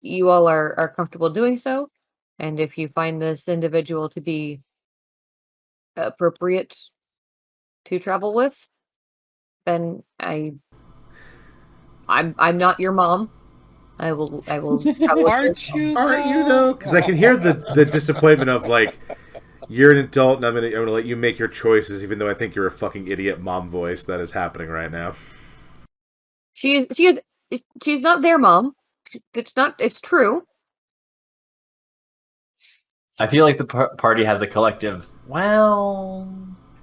you all are comfortable doing so, and if you find this individual to be appropriate to travel with, then I'm not your mom. I will travel with Aren't you? Aren't you though? Because I can hear the disappointment of like, you're an adult and I'm gonna let you make your choices, even though I think you're a fucking idiot mom voice that is happening right now. She's not their mom. It's true. I feel like the party has a collective. Well,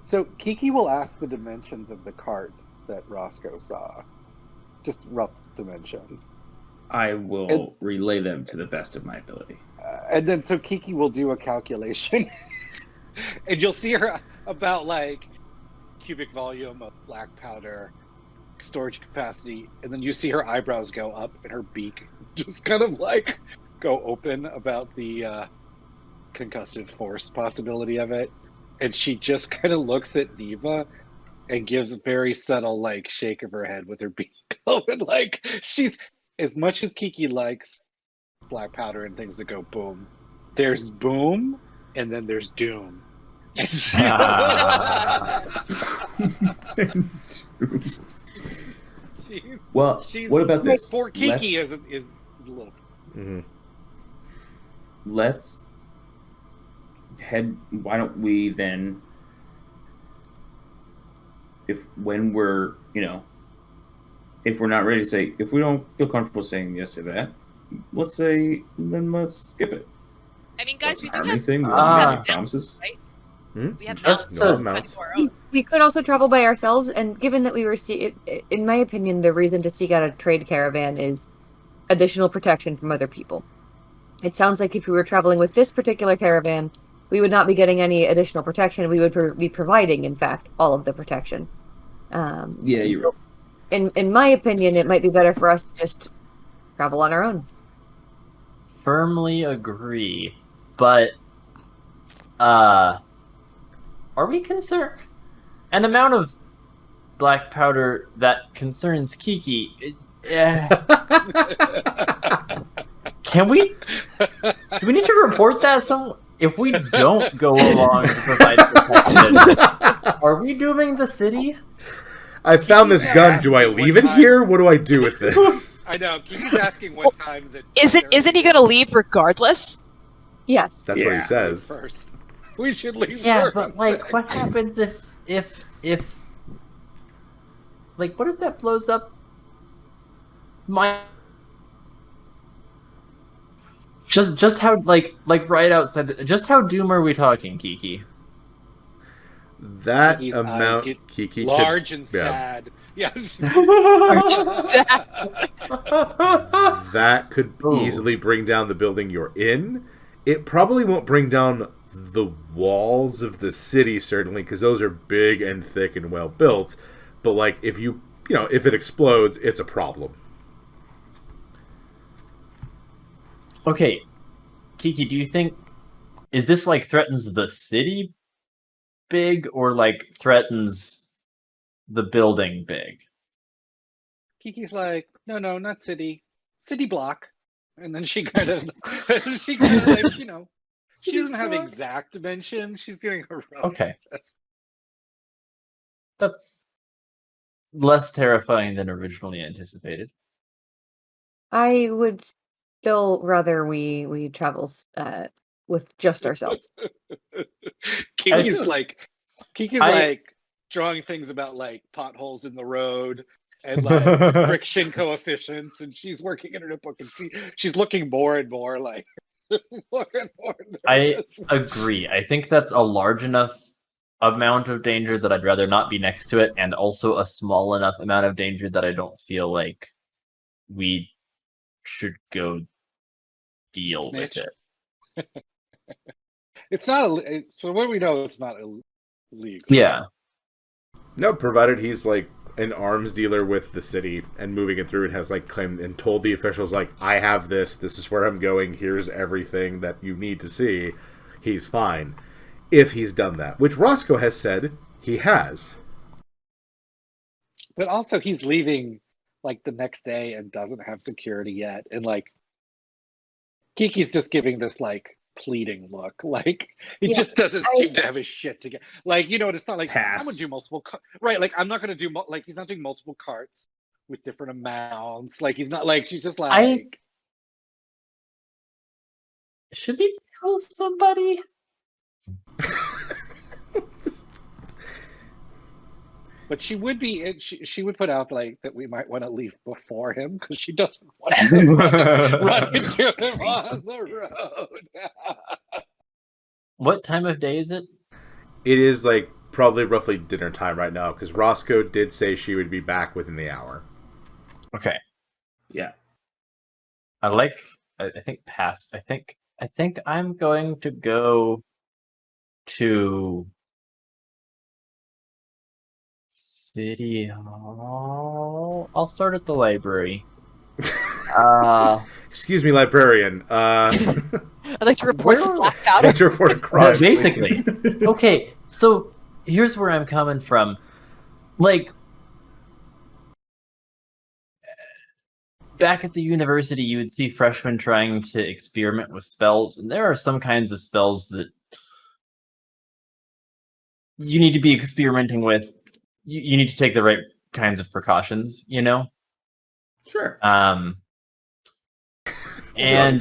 So Kiki will ask the dimensions of the cart that Roscoe saw. Just rough dimensions. I will And- relay them to the best of my ability. And then so Kiki will do a calculation. And you'll see her about like cubic volume of black powder, storage capacity, and then you see her eyebrows go up and her beak just kind of like go open about the concussive force possibility of it. And she just kind of looks at Neva and gives a very subtle like shake of her head with her beak open. Like she's, as much as Kiki likes black powder and things that go boom, there's boom and then there's doom. And she's Well, what about this? For Kiki is a little. Mm-hmm. Let's head. Why don't we then, if when we're if we're not ready to say, if we don't feel comfortable saying yes to that, let's skip it. I mean, guys, we do Harm have anything. We Ah. don't make promises. right? Hmm? We have Just mounts, to- kind mounts. of our own. We could also travel by ourselves, and given that we were in my opinion, the reason to seek out a trade caravan is additional protection from other people. It sounds like if we were traveling with this particular caravan, we would not be getting any additional protection. We would be providing, in fact, all of the protection. Yeah, you're right. In my opinion, it might be better for us to just travel on our own. firmly agree. But, are we concerned? An amount of black powder that concerns Kiki. Can we? Do we need to report that some? If we don't go along to provide protection, are we dooming the city? I found this gun. Do I leave it here? What do I do with this? I know. Kiki's asking what time that. Isn't he going to leave regardless? Yes. That's what he says. First, we should leave. Yeah, first. but like, what happens if like, what if that blows up my? Just how like right outside. Just how doom are we talking, Kiki? That Kiki's eyes amount, get Kiki large could, and sad. Yeah. that could Ooh. easily bring down the building you're in. It probably won't bring down the walls of the city, certainly, because those are big and thick and well built. But like, if if it explodes, it's a problem. Okay, Kiki, do you think is this like threatens the city big or like threatens the building big? Kiki's like, no, not city block. And then she kind of, like, she doesn't have exact dimensions. She's getting a rough. Okay. That's less terrifying than originally anticipated. I would still rather we travel with just ourselves. Kiki's like drawing things about like potholes in the road and like friction coefficients, and she's working in her notebook, and she's looking more and more like more and more nervous. I agree. I think that's a large enough amount of danger that I'd rather not be next to it, and also a small enough amount of danger that I don't feel like we should go deal with it. It's not so what we know, it's not illegal. Yeah. No, provided he's like an arms dealer with the city and moving it through and has like claimed and told the officials like, I have this is where I'm going, here's everything that you need to see, he's fine. If he's done that, which Roscoe has said he has. But also he's leaving like the next day and doesn't have security yet, and like Kiki's just giving this like pleading look, like he just doesn't seem to have his shit together. Like, you know, it's not like Pass. I'm gonna do multiple right, like I'm not gonna do like he's not doing multiple carts with different amounts. Like he's not like, she's just like Should we tell somebody? But she would be. She would put out like that we might want to leave before him because she doesn't want to run into him on the road. What time of day is it? It is like probably roughly dinner time right now because Roscoe did say she would be back within the hour. Okay. Yeah. I think past. I think I'm going to go to City Hall. I'll start at the library. Excuse me, librarian. I'd like to report some black I'd powder. like to report a crime. Basically. Okay, so here's where I'm coming from. Like, back at the university, you would see freshmen trying to experiment with spells, and there are some kinds of spells that you need to be experimenting with. You need to take the right kinds of precautions, you know? Sure. And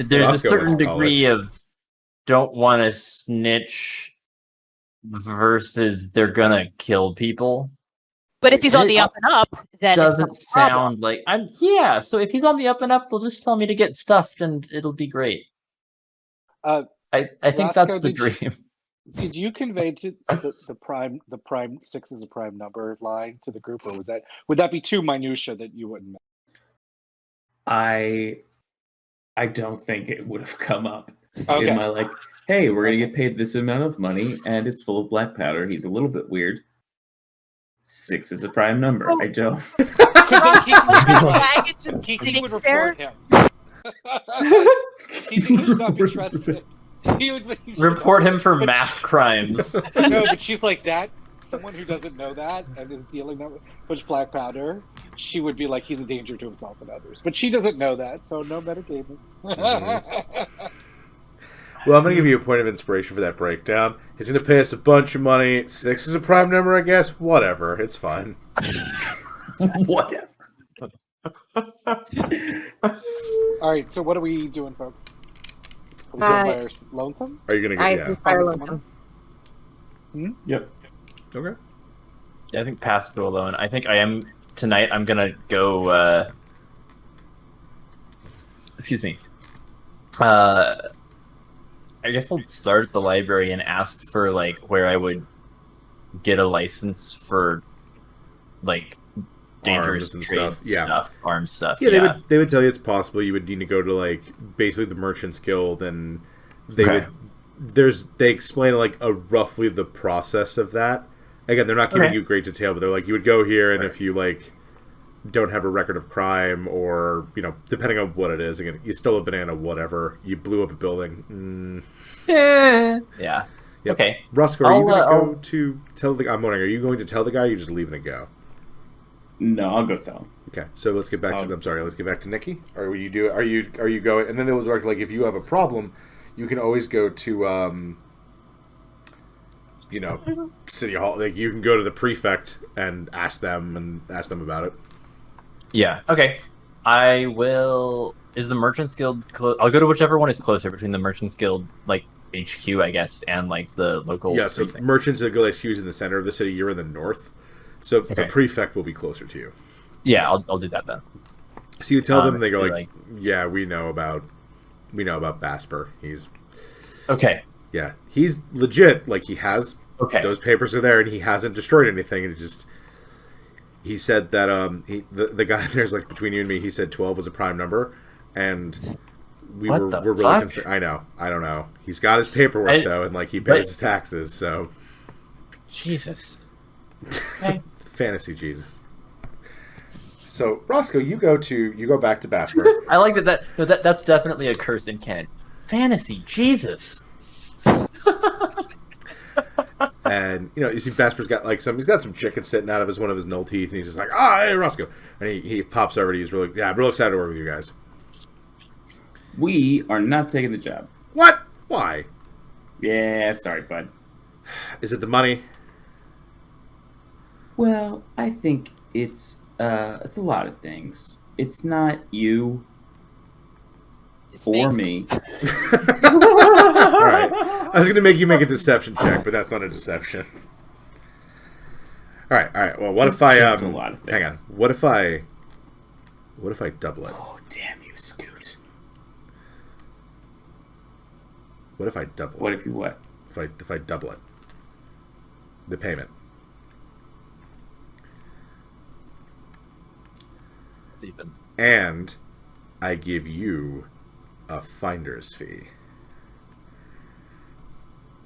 there's a Roscoe certain went to degree college. of don't want to snitch versus they're gonna kill people. But if he's on the up and up, then Doesn't it's not a problem. sound like so if he's on the up and up, they'll just tell me to get stuffed and it'll be great. I think Roscoe, that's the dream. Did you convey to the prime 6 is a prime number line to the group, or would that be too minutia that you wouldn't? I don't think it would have come up Okay. in my like, hey, we're gonna get paid this amount of money and it's full of black powder. He's a little bit weird. 6 is a prime number. I don't. He would report him. He would not be trusted. He should Report him for math crimes. No, but she's like that. Someone who doesn't know that and is dealing with much black powder, she would be like, he's a danger to himself and others. But she doesn't know that, so no metagaming. Well, I'm going to give you a point of inspiration for that breakdown. He's going to pay us a bunch of money. 6 is a prime number, I guess. Whatever. It's fine. Whatever. All right, so what are we doing, folks? Is it lonesome? Are you going to I get... think Yeah. fire lonesome. Yep. Okay. I think pass go alone. I think I am tonight. I'm gonna go. Excuse me. I guess I'll start at the library and ask for like where I would get a license for like dangerous Arms and trade stuff. Yeah. arms stuff. Yeah, they would tell you it's possible. You would need to go to like basically the Merchants Guild, and they they explain like roughly the process of that. Again, they're not giving you great detail, but they're like, you would go here, and if you like don't have a record of crime, or depending on what it is, again, you stole a banana, whatever, you blew up a building. Yeah. Yep. Okay. Roscoe, are you going to go to tell the guy? I'm wondering, are you going to tell the guy, or are you just leaving it go? No, I'll go tell him. Okay, so let's get back to. I'm sorry. Let's get back to Nikki. Or you do? Are you going? And then they will direct, like, if you have a problem, you can always go to City Hall. Like, you can go to the prefect and ask them about it. Yeah. Okay. I will. Is the Merchants Guild close? I'll go to whichever one is closer between the Merchants Guild, like HQ, I guess, and like the local. Yeah, so precinct. merchants that go HQ is in the center of the city. You're in the north, so the Okay. prefect will be closer to you. Yeah, I'll do that then. So you tell them, they go be like, "Yeah, we know about Basper. He's okay. Yeah, he's legit. Like he has Okay. those papers are there, and he hasn't destroyed anything. And he said that the guy there's like between you and me, he said 12 was a prime number, and What we're the really fuck? concerned. I don't know. He's got his paperwork though, and like he pays his taxes. So Jesus. Okay. fantasy Jesus. So Roscoe, you go back to Basper. I like that's definitely a curse in canon. Fantasy, Jesus. And you see Basper's got he's got some chicken sitting out of one of his null teeth, and he's just like, hey Roscoe, and he pops over to you. I'm real excited to work with you guys. We are not taking the job. What? Why? Yeah, sorry, bud. Is it the money? Well, I think it's a lot of things. It's not you It's or me. me. All right. I was gonna make you make a deception check, but that's not a deception. All right. Well, what It's if I just a lot of hang on? things. What if I double it? Oh, damn you, Scoot. What if I double it? What if you what? If I double it? The payment. Even. And I give you a finder's fee.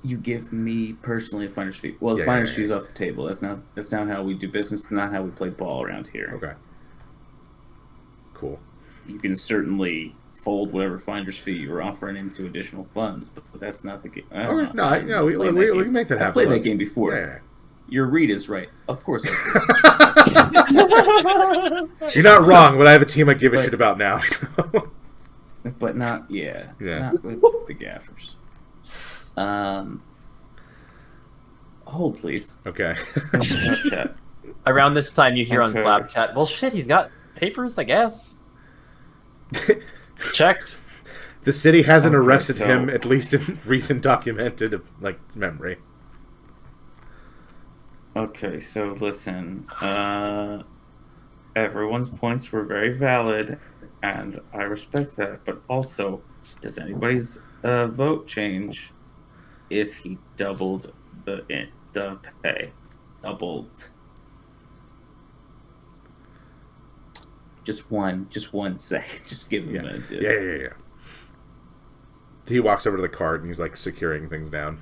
You give me personally a finder's fee. Well, the Yeah, finder's yeah, fee's off the table. That's not how we do business. It's not how we play ball around here. Okay. Cool. You can certainly fold whatever finder's fee you're offering into additional funds, but that's not the game. Okay. No, we can make that happen. I played that game before. Yeah. Your read is right. Of course. You're not wrong, but I have a team I give a shit about now. So. But not, yeah. Yeah. Not with the gaffers. Hold, please. Okay. Chat. Around this time, you hear on Okay. Slap Chat, well, shit, he's got papers, I guess. Checked. The city hasn't Okay, arrested so- him, at least in recent documented memory. Okay, so listen. Everyone's points were very valid, and I respect that. But also, does anybody's vote change if he doubled the pay? Doubled. Just one second. Just give him a dip. Yeah. He walks over to the cart and he's like securing things down.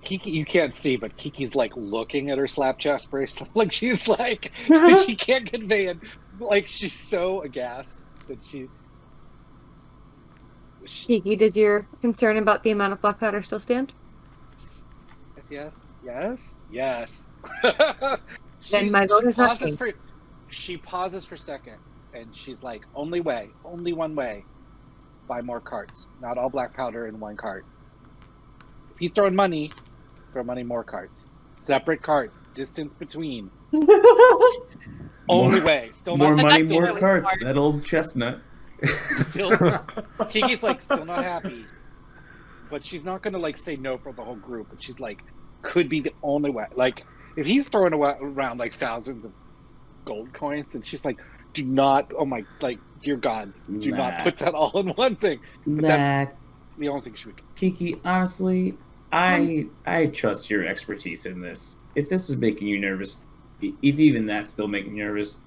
Kiki, you can't see, but Kiki's like looking at her slap chest bracelet, like she's like she can't convey it. Like she's so aghast that she. Kiki, does your concern about the amount of black powder still stand? Yes. Then my vote has not changed. She pauses for a second, and she's like, only one way, buy more carts. Not all black powder in one cart. If you throw money, more carts. Separate carts, distance between. Only way. Still More not money, the more only carts. part. That old chestnut. Still, Kiki's like still not happy, but she's not gonna like say no for the whole group. But she's like, could be the only way. Like if he's throwing around like thousands of gold coins, and she's like, do not. Oh my, like dear gods, do not put that all in one thing. But that's the only thing she would. Kiki, honestly, I trust your expertise in this. If this is making you nervous, if even that's still making you nervous,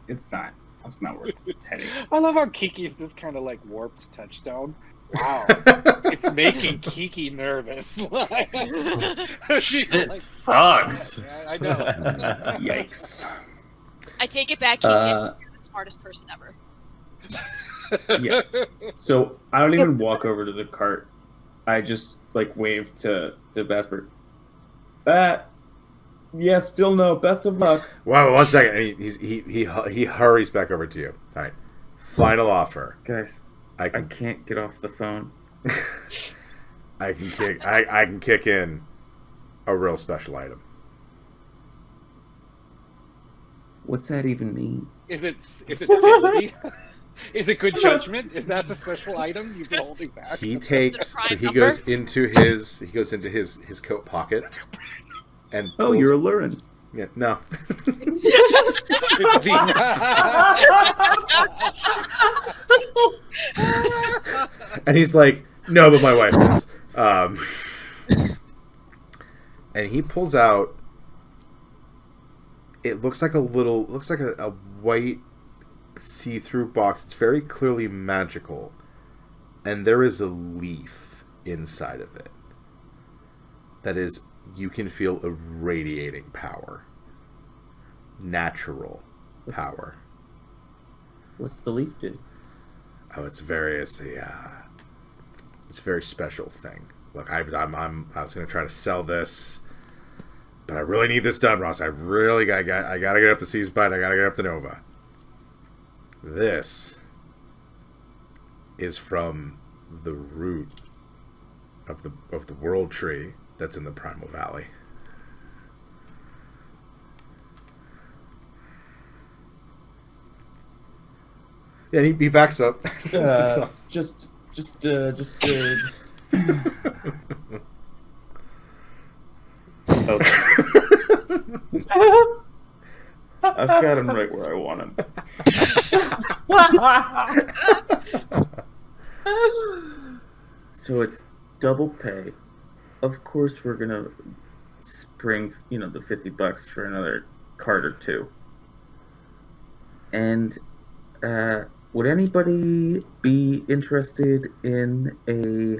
it's not. That's not worth the headache. I love how Kiki's this kind of like warped touchstone. Wow, it's making Kiki nervous. She's Shit, like, fucked. yeah, I know. Yikes. I take it back, Kiki. You're the smartest person ever. Yeah. So I don't even walk over to the cart. I just like wave to Vesper. Yeah, still no. Best of luck. Wow, 1 second. He hurries back over to you. All right. Final offer. Guys, I I can can't get off the phone. I can kick in a real special item. What's that even mean? Is it sanity? Is it good judgment? Is that the special item you've been holding back? He takes prime so he number? goes into his coat pocket and Oh, pulls- you're alluring. yeah, no. And he's like, no, but my wife is. And he pulls out. It looks like a white see-through box. It's very clearly magical, and there is a leaf inside of it that is, you can feel irradiating power, natural power. What's the leaf do? Oh, it's a very special thing. Look, I was going to try to sell this, but I really need this done, Ross. I gotta get up to Sea's Bite. I gotta get up to Nova. This is from the root of the world tree that's in the Primal Valley. Yeah, he backs up. Just. Okay. I've got him right where I want him. So it's double pay. Of course, we're gonna spring, the $50 for another card or two. And would anybody be interested in a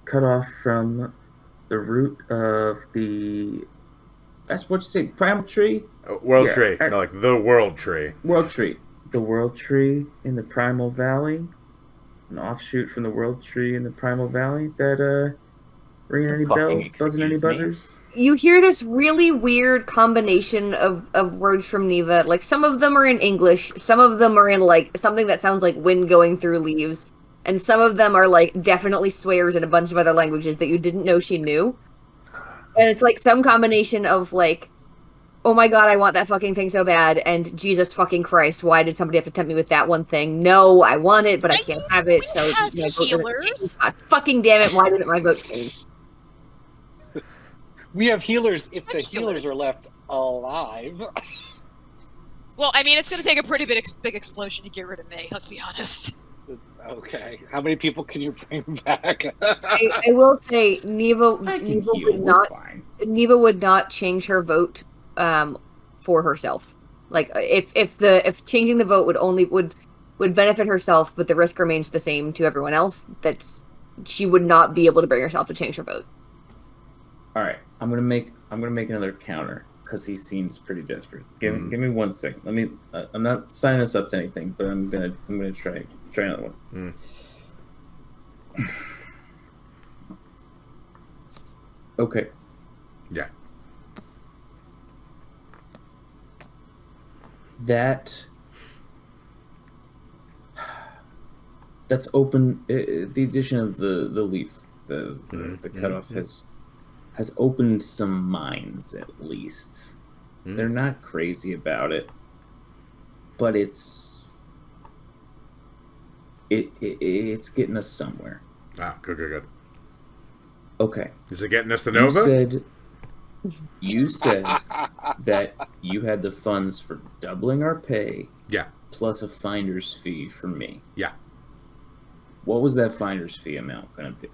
cutoff from the root of the? That's what you say, primal tree. World tree, no, like the world tree. World tree. The world tree in the Primal Valley. An offshoot from the world tree in the Primal Valley. That ringing any bells? Buzzing any buzzers? You hear this really weird combination of words from Neva. Like, some of them are in English, some of them are in, like, something that sounds like wind going through leaves, and some of them are, like, definitely swears in a bunch of other languages that you didn't know she knew. And it's, like, some combination of, like, oh my god, I want that fucking thing so bad, and Jesus fucking Christ, why did somebody have to tempt me with that one thing? No, I want it, but I can't have it, so We have my vote doesn't change. healers. God fucking damn it, why didn't my vote change? We have healers if the Healers. healers are left alive. Well, I mean, it's going to take a pretty big explosion to get rid of me. Let's be honest. Okay, how many people can you bring back? I will say, Neva would not change her vote for herself. Like, if changing the vote would benefit herself, but the risk remains the same to everyone else, she would not be able to bring herself to change her vote. All right, I'm gonna make another counter because he seems pretty desperate. Give me 1 second. Let me. I'm not signing us up to anything, but I'm gonna try another one. Okay. Yeah. That's open. The addition of the leaf, the cutoff has opened some minds, at least. They're not crazy about it, but it's getting us somewhere. Ah, good. Okay. Is it getting us to Nova? You said that you had the funds for doubling our pay. Yeah. Plus a finder's fee for me. Yeah. What was that finder's fee amount going to be?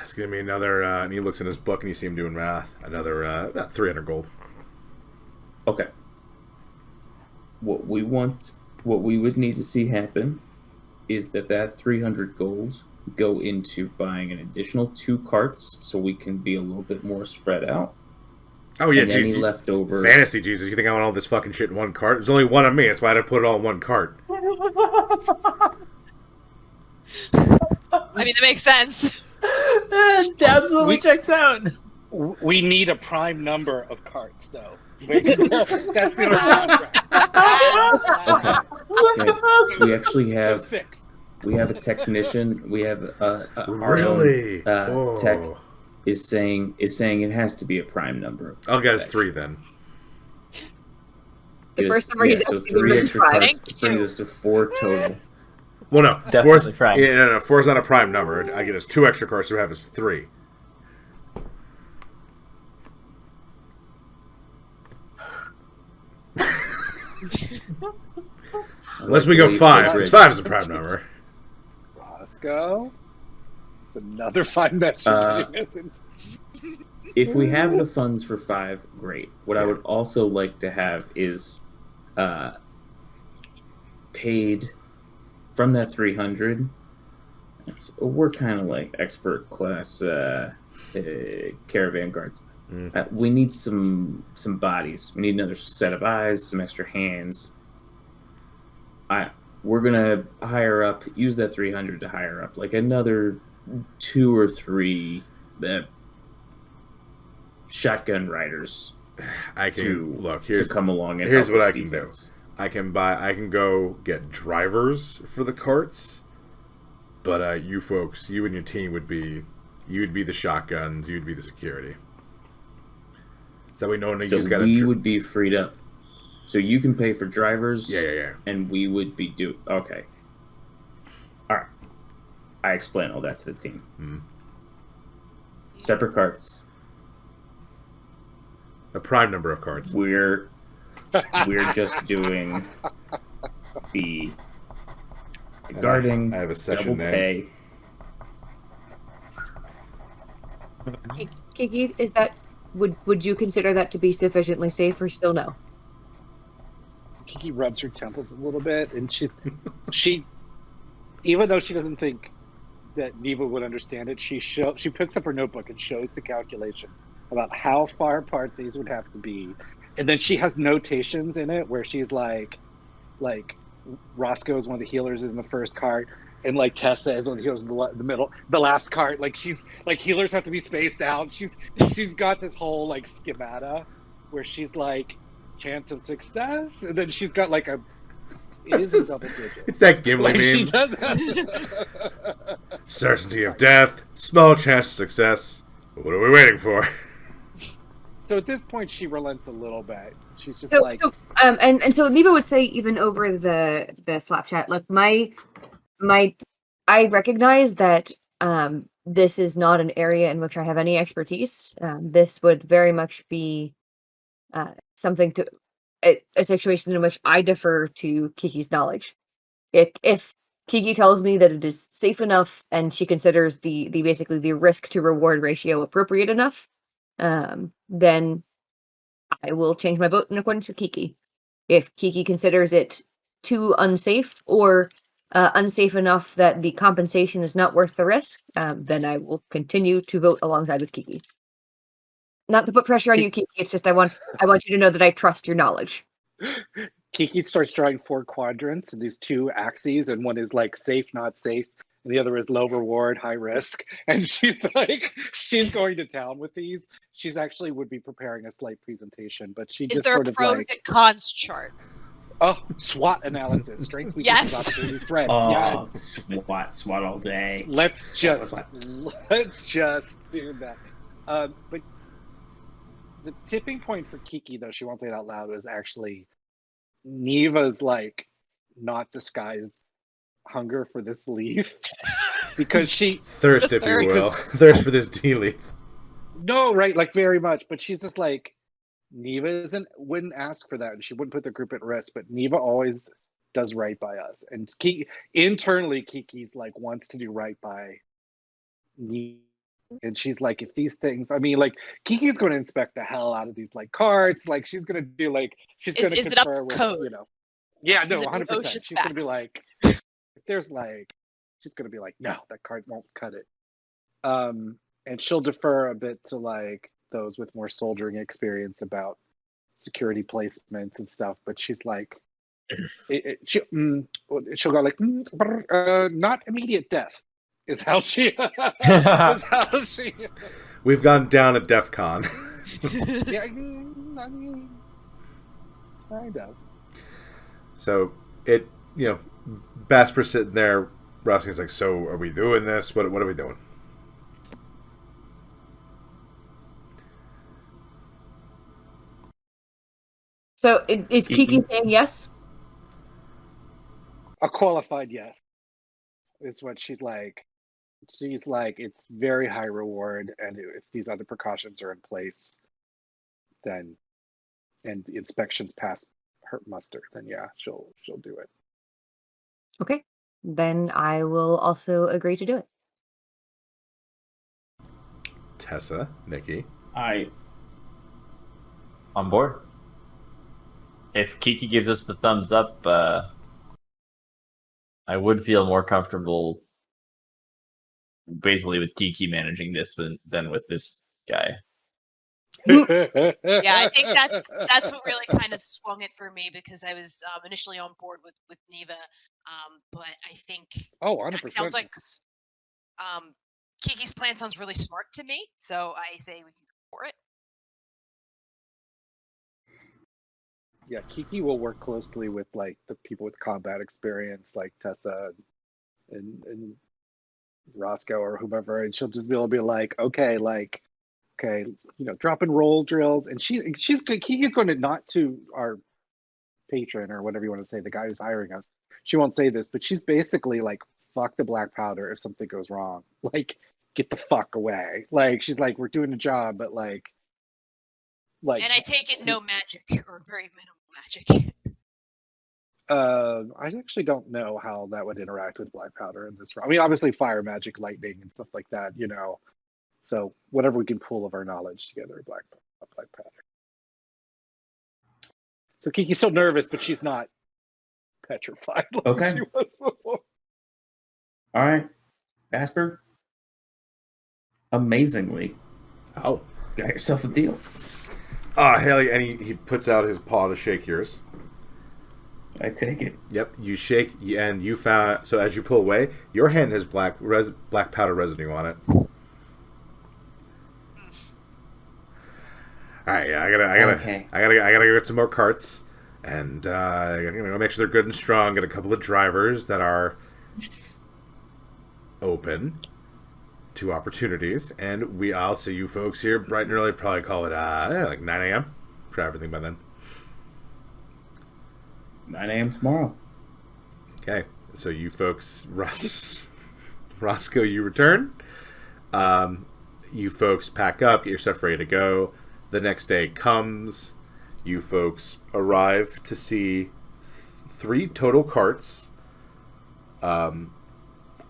It's going to be another, and he looks in his book and you see him doing math, another about 300 gold. Okay. What we would need to see happen is that 300 gold go into buying an additional 2 carts so we can be a little bit more spread out. Oh, yeah, and any leftover fantasy Jesus. You think I want all this fucking shit in one cart? There's only one of me. That's why I had to put it all in one cart. I mean, that makes sense. It absolutely checks out. We need a prime number of carts, though. That's in our contract. Okay. We actually have 6. we have a technician. We have Really? our own, tech is saying it has to be a prime number. I'll guess 3 then. The Gives- first number he's so asking me 3 is extra 5. cards Thank brings you. us to 4 total. Well, no, Definitely prime. No, 4 is not a prime number. I get us 2 extra cards, so we have us 3. Unless we go 5, because 5 is a prime number. Roscoe. It's another 5 message. If we have the funds for 5, great. What I would also like to have is paid from that 300. We're kind of like expert class caravan guards. We need some bodies. We need another set of eyes, some extra hands. We're gonna hire up. Use that 300 to hire up like another 2 or 3 shotgun riders. I can look. Here's to come along and here's help what with I can defense. do. I can go get drivers for the carts, but you folks, you and your team would be the shotguns. You'd be the security. So we know So you've got we would be freed up. So you can pay for drivers. Yeah. And we would be okay. All right. I explain all that to the team. Separate carts. A prime number of cards. We're just doing the guarding. I have a session double name. pay. Kiki, is that would you consider that to be sufficiently safe, or still no? Kiki rubs her temples a little bit, and she, even though she doesn't think that Neva would understand it, she picks up her notebook and shows the calculation about how far apart these would have to be, and then she has notations in it where she's like Roscoe is one of the healers in the first cart, and like Tessa is one of the healers in the middle, the last cart. Like she's like healers have to be spaced out. She's got this whole like schemata where she's like chance of success, and then she's got like it is a double digit. It's that Gimli meme. She does Certainty of death, small chance of success. What are we waiting for? So at this point, she relents a little bit. She's just and so Neva would say even over the Slack chat, look, I recognize that this is not an area in which I have any expertise. This would very much be something a situation in which I defer to Kiki's knowledge. If Kiki tells me that it is safe enough and she considers the basically the risk to reward ratio appropriate enough, then I will change my vote in accordance with Kiki. If Kiki considers it too unsafe or unsafe enough that the compensation is not worth the risk, then I will continue to vote alongside with Kiki. Not to put pressure on you, Kiki. It's just I want you to know that I trust your knowledge. Kiki starts drawing 4 quadrants and these 2 axes, and one is like safe, not safe, and the other is low reward, high risk. And she's going to town with these. She's actually would be preparing a slight presentation, but she Is just there sort a of pros like and cons chart? SWOT analysis, strengths, Yes. weaknesses, opportunity, threats. Oh, Yes. SWAT all day. Let's just do that. But the tipping point for Kiki, though she won't say it out loud, was actually Neva's like not disguised hunger for this leaf, because she Thirst, if you will. Thirst for this tea leaf. no right like very much, but she's just like Neva wouldn't ask for that, and she wouldn't put the group at risk. But Neva always does right by us, and internally Kiki's like wants to do right by Neva. And she's like, if these things, I mean, like Kiki's going to inspect the hell out of these like carts. Like she's going to do like she's going to Is it up to confer with code? Yeah, no, Is it 100%. OSHA She's going to be specs? like, if there's like, she's going to be like, no, that cart won't cut it. And she'll defer a bit to like those with more soldiering experience about security placements and stuff. But she's like, she'll go like, not immediate death. Is how she. We've gone down at DEF CON. Yeah, I mean, kind of. So Basper's sitting there. Roski's like, so are we doing this? What are we doing? So is Kiki saying yes? A qualified yes is what she's like. She's like, it's very high reward, and if these other precautions are in place, then and the inspections pass her muster, then yeah, she'll do it. Okay. Then I will also agree to do it. Tessa, Nikki. On board. If Kiki gives us the thumbs up, I would feel more comfortable basically with Kiki managing this than with this guy. Yeah, I think that's what really kind of swung it for me, because I was initially on board with Neva, but I think 100%. that sounds like Kiki's plan sounds really smart to me, so I say we can go for it. Yeah, Kiki will work closely with like the people with combat experience, like Tessa and Roscoe or whomever, and she'll just be able to be like, okay, drop and roll drills, and she's good. Kiki's going to, not to our patron or whatever you want to say, the guy who's hiring us. She won't say this, but she's basically like, fuck the black powder if something goes wrong. Like, get the fuck away. Like, she's like, we're doing a job, but like. And I take it no magic, or very minimal magic. I actually don't know how that would interact with black powder in this. I mean, obviously fire magic, lightning, and stuff like that, So whatever we can pull of our knowledge together, black powder. So Kiki's still nervous, but she's not petrified like she was before. All right, Basper. Amazingly, Oh, got yourself a deal. hell yeah. And he puts out his paw to shake yours. I take it. Yep, you shake, and you found. So as you pull away, your hand has black powder residue on it. All right, yeah, I gotta get some more carts, and I gotta make sure they're good and strong. Get a couple of drivers that are open to opportunities, and I'll see you folks here bright and early. Probably call it like 9 a.m. Try everything by then. 9 a.m. tomorrow. Okay, so you folks, Roscoe, you return. You folks pack up, get your stuff ready to go. The next day comes. You folks arrive to see 3 total carts.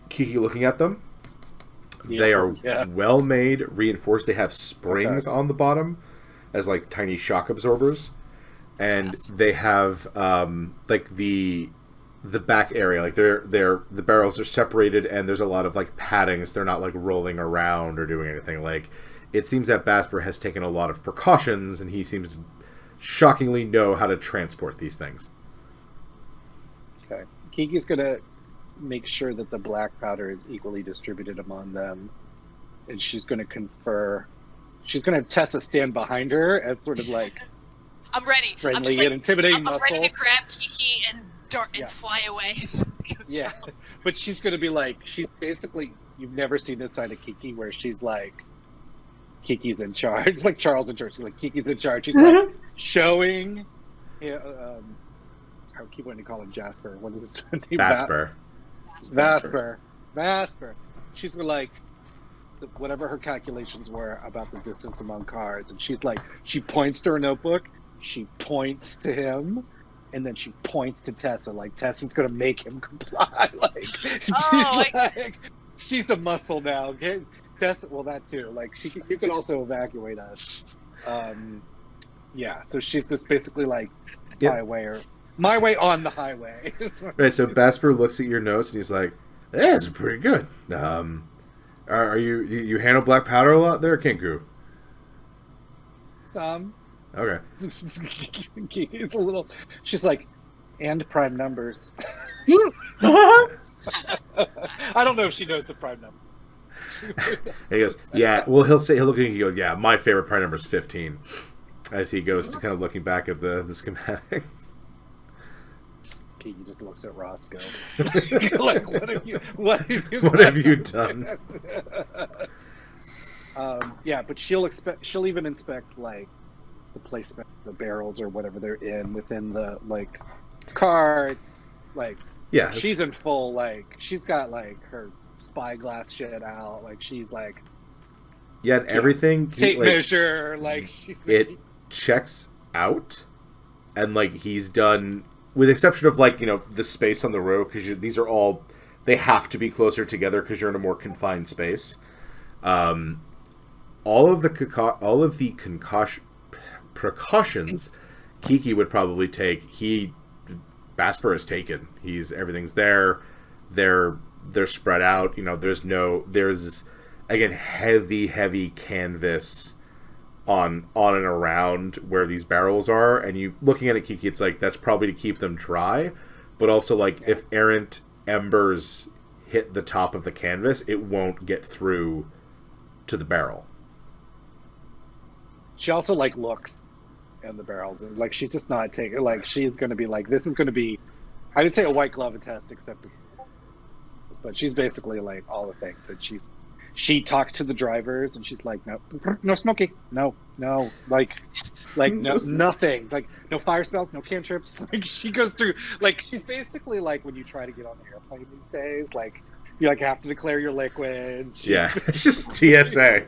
Kiki looking at them. They are well made, reinforced. They have springs on the bottom as like tiny shock absorbers. And they have like the back area, like the barrels are separated, and there's a lot of like paddings. They're not like rolling around or doing anything. Like, it seems that Basper has taken a lot of precautions, and he seems to shockingly know how to transport these things. Okay, Kiki's gonna make sure that the black powder is equally distributed among them, and she's gonna confer. She's gonna have Tessa stand behind her as sort of like. I'm ready. Friendly I'm just and intimidating I'm muscle. ready to grab Kiki and dart and fly away. If something goes wrong. But she's going to be like, she's basically, you've never seen this side of Kiki where she's like, Kiki's in charge. It's like Charles in charge. Like, Kiki's in charge. She's like showing, I keep wanting to call him Jasper. What is his name? Vasper. She's like, whatever her calculations were about the distance among cars, and she's like, she points to her notebook, she points to him, and then she points to Tessa, like Tessa's gonna make him comply. Like, she's the muscle now. Okay? Tessa, well, that too. Like, you could also evacuate us. So she's just basically like my way on the highway. Right. So Basper looks at your notes and he's like, "Yeah, it's pretty good. Are you handle black powder a lot there, Kenku?" Some. Okay. He's a little. She's like, and prime numbers. I don't know if she knows the prime number. He goes, yeah. Well, he'll look at you and go, yeah, my favorite prime number is 15. As he goes to kind of looking back at the schematics. He just looks at Roscoe. Like, what have you done? But she'll even inspect like the placement of the barrels or whatever they're in within the like car. It's like Yeah, she's in full like she's got like her spyglass shit out. Like she's like yeah, and everything tape measure. Like she's it checks out, and like he's done, with the exception of like the space on the road, because these are all, they have to be closer together because you're in a more confined space. All of the precautions Kiki would probably take, Basper has taken. Everything's there. They're spread out. There's again heavy canvas on and around where these barrels are, and you looking at it, Kiki, it's like that's probably to keep them dry, but also like if errant embers hit the top of the canvas, it won't get through to the barrel. She also like looks in the barrels and like she's just not taking, like she's going to be like, this is going to be, I didn't say a white glove test except, but she's basically like all the things, and she talked to the drivers and she's like, no smoking, no, like no, nothing, like no fire spells, no cantrips. Like she goes through, like she's basically like when you try to get on the airplane these days, like you like have to declare your liquids. It's just TSA.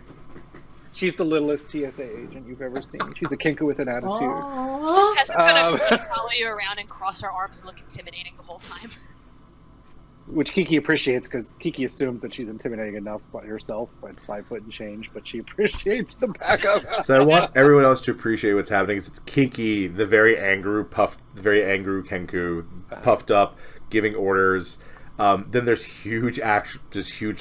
She's the littlest TSA agent you've ever seen. She's a Kenku with an attitude. Tessa's gonna follow you around and cross her arms and look intimidating the whole time. Which Kiki appreciates, because Kiki assumes that she's intimidating enough by herself at 5 foot and change, but she appreciates the backup. So I want everyone else to appreciate what's happening. It's Kiki, the very angry Kenku, puffed up, giving orders. Then there's huge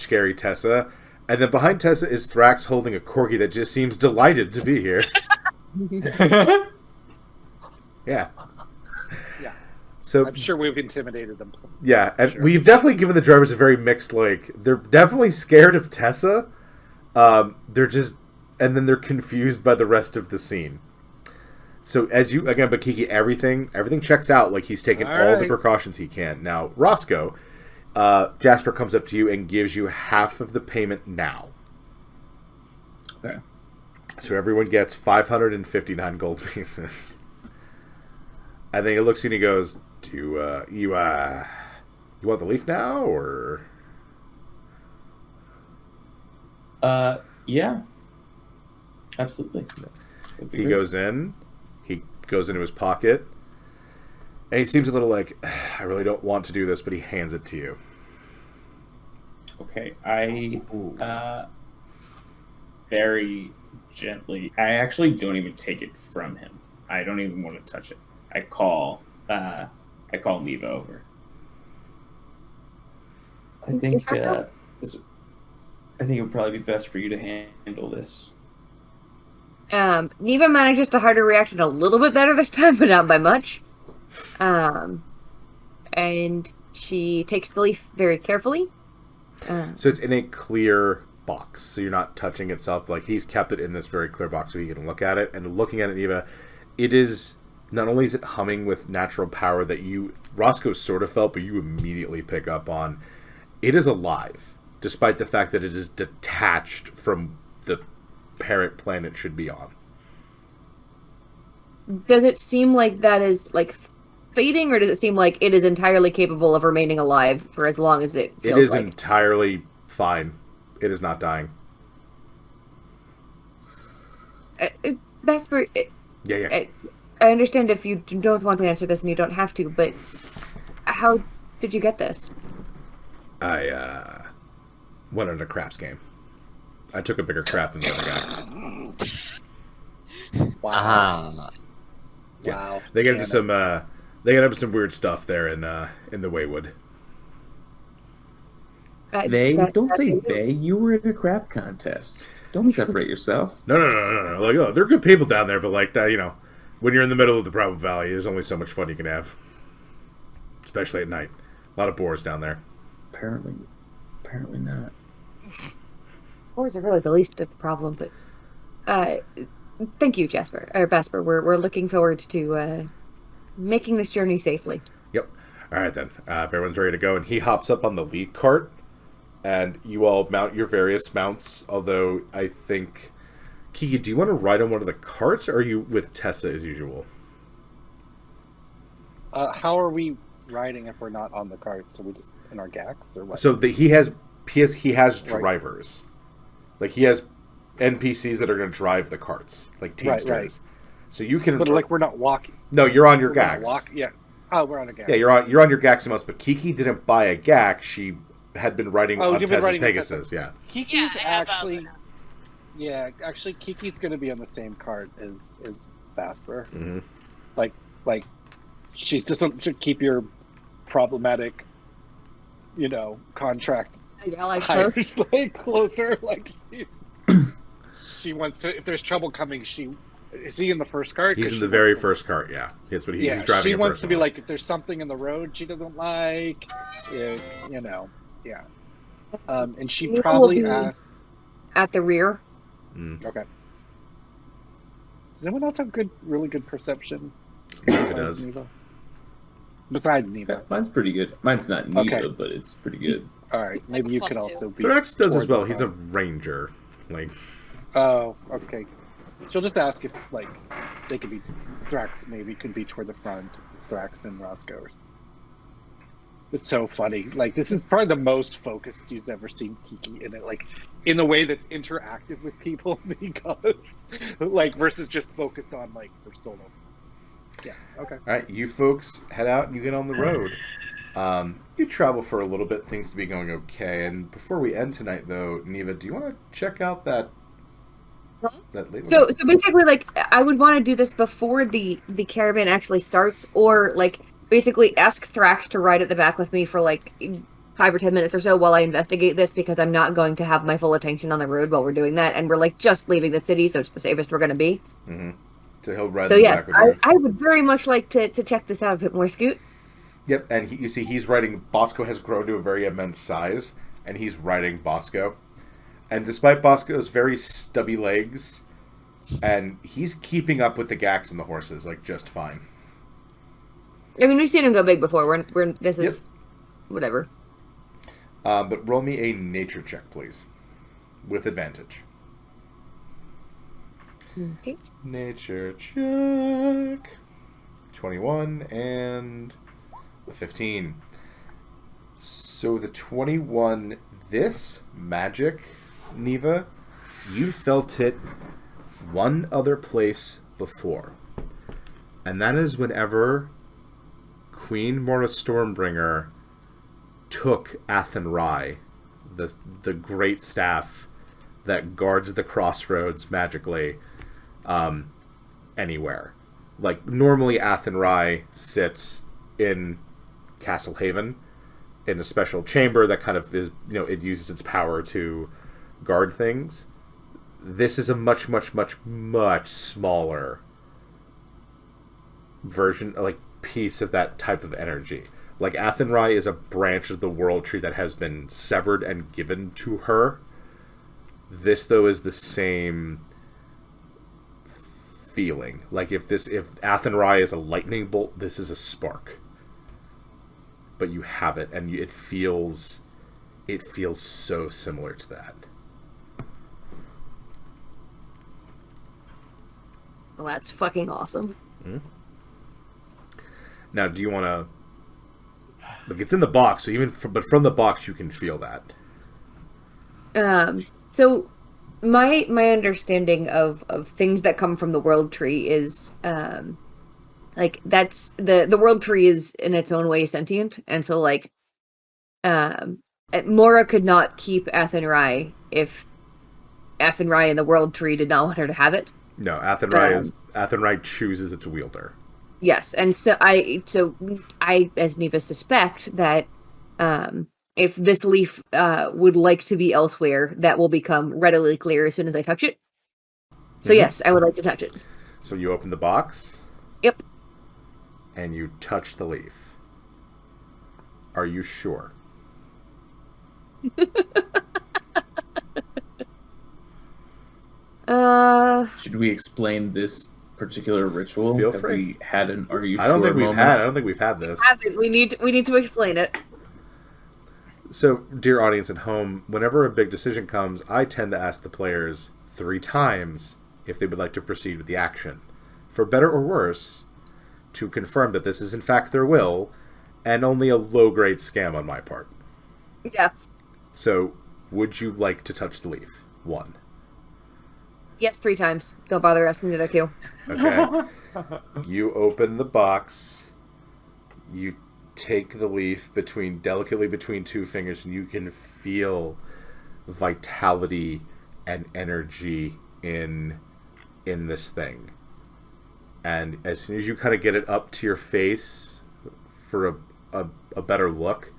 scary Tessa. And then behind Tessa is Thrax holding a corgi that just seems delighted to be here. Yeah. So I'm sure we've intimidated them. Yeah, and we've definitely given the drivers a very mixed, like, they're definitely scared of Tessa. They're just, and then they're confused by the rest of the scene. So but Kiki, everything checks out. Like, he's taken all the precautions he can. Now, Roscoe, Jasper comes up to you and gives you half of the payment now. Okay. So everyone gets 559 gold pieces. And then he looks at you and he goes, "Do you want the leaf now, or?" Yeah. Absolutely. He goes into his pocket, and he seems a little like, "I really don't want to do this," but he hands it to you. Okay, I very gently, I actually don't even take it from him. I don't even want to touch it. I call Neva over. I think it would probably be best for you to handle this. Neva manages to hide her reaction a little bit better this time, but not by much. And she takes the leaf very carefully. So it's in a clear box, so you're not touching itself. Like, he's kept it in this very clear box so you can look at it. And looking at it, Neva, it is, not only is it humming with natural power that Roscoe sort of felt, but you immediately pick up on. It is alive, despite the fact that it is detached from the parent planet should be on. Does it seem like that is, like, fading, or does it seem like it is entirely capable of remaining alive for as long as it feels like? It is entirely fine. It is not dying. Vesper, Yeah. I understand if you don't want to answer this and you don't have to, but how did you get this? I went on a craps game. I took a bigger crap than the other guy. Wow. Yeah. Wow. They get into some weird stuff there in the Waywood. Don't say they. You were in a crap contest. Don't separate yourself. No. Like, oh, they're good people down there, but like that, when you're in the middle of the Problem Valley, there's only so much fun you can have, especially at night. A lot of boars down there. Apparently not. Boars are really the least of the problem, but thank you, Jasper. We're looking forward to making this journey safely. Yep. All right, then. If everyone's ready to go, and he hops up on the lead cart, and you all mount your various mounts, although I think Kiki, do you want to ride on one of the carts, or are you with Tessa as usual? How are we riding if we're not on the carts? Are we just in our gax or what? So he has Right. drivers. Like, he has NPCs that are going to drive the carts, like Teamsters. Right. So you can... But like we're not walking. No, you're on your We're not gax. Yeah. Oh, we're on a gax. Yeah, you're on your Gaximus, but Kiki didn't buy a gax. She had been riding on you've been Tessa's riding with Pegasus. Tessa. Yeah. Kiki's Yeah, I have, actually... Yeah, actually, Kiki's going to be on the same cart as Vasper. Mm-hmm. Like, she doesn't keep your problematic, contract Allies hires like closer. Like she wants to. If there's trouble coming, is he in the first cart? He's in the very first cart. Yeah, that's what he's driving. She wants to be like, if there's something in the road she doesn't like, yeah. And she probably asked at the rear. Okay. Does anyone else have really good perception? It does. Neva? Besides Neva. Mine's pretty good. Mine's not Neva, Okay. but it's pretty good. All right. Maybe you could +2. also be. Thrax does as toward well. the He's a front. ranger. Like, Oh, okay. She'll just ask if they could be Thrax. Maybe could be toward the front. Thrax and Roscoe. It's so funny. Like, this is probably the most focused you've ever seen Kiki in it. Like, in a way that's interactive with people because, versus just focused on her solo. Yeah. Okay. all right, you folks head out and you get on the road. You travel for a little bit, things to be going okay. And before we end tonight, though, Neva, do you want to check out that label? So basically, I would want to do this before the caravan actually starts, or basically ask Thrax to ride at the back with me for 5 or 10 minutes or so while I investigate this, because I'm not going to have my full attention on the road while we're doing that, and we're just leaving the city, so it's the safest we're going to be. Mm-hmm. So he'll ride So in the yes, back with you. I would very much like to check this out a bit more, Scoot. Yep, and you see he's riding... Bosco has grown to a very immense size, and he's riding Bosco. And despite Bosco's very stubby legs, and he's keeping up with the gax and the horses, just fine. I mean, we've seen him go big before. This is... whatever. But roll me a nature check, please. With advantage. Okay. Nature check. 21 and a 15. So the 21, this magic, Neva, you felt it one other place before. And that is whenever Queen Mora Stormbringer took Athenrai, the great staff that guards the crossroads magically, anywhere. Normally Athenrai sits in Castle Haven in a special chamber that kind of is, it uses its power to guard things. This is a much, much, much, much smaller version, piece of that type of energy. Athenrai is a branch of the world tree that has been severed and given to her. This, though, is the same feeling. If Athenrai is a lightning bolt, this is a spark. But you have it, and it feels so similar to that. Well, that's fucking awesome. Mm-hmm. Now, do you want to... it's in the box, so but from the box you can feel that. So my understanding of things that come from the world tree is that's the world tree is in its own way sentient, and so Mora could not keep Athenrai if Athenrai and the world tree did not want her to have it. No, Athenrai chooses its wielder. Yes, and so I, as Neva, suspect that if this leaf would like to be elsewhere, that will become readily clear as soon as I touch it. So yes, I would like to touch it. So you open the box? Yep. And you touch the leaf. Are you sure? Should we explain this particular ritual? Feel Have free. we had an "Are you I don't sure" think moment? I don't think we've had this. We need to explain it. So, dear audience at home, whenever a big decision comes, I tend to ask the players 3 times if they would like to proceed with the action. For better or worse, to confirm that this is in fact their will, and only a low-grade scam on my part. Yeah. So, would you like to touch the leaf? 1. Yes, 3 times. Don't bother asking the other 2. Okay. You open the box. You take the leaf delicately between 2 fingers, and you can feel vitality and energy in this thing. And as soon as you kind of get it up to your face for a better look,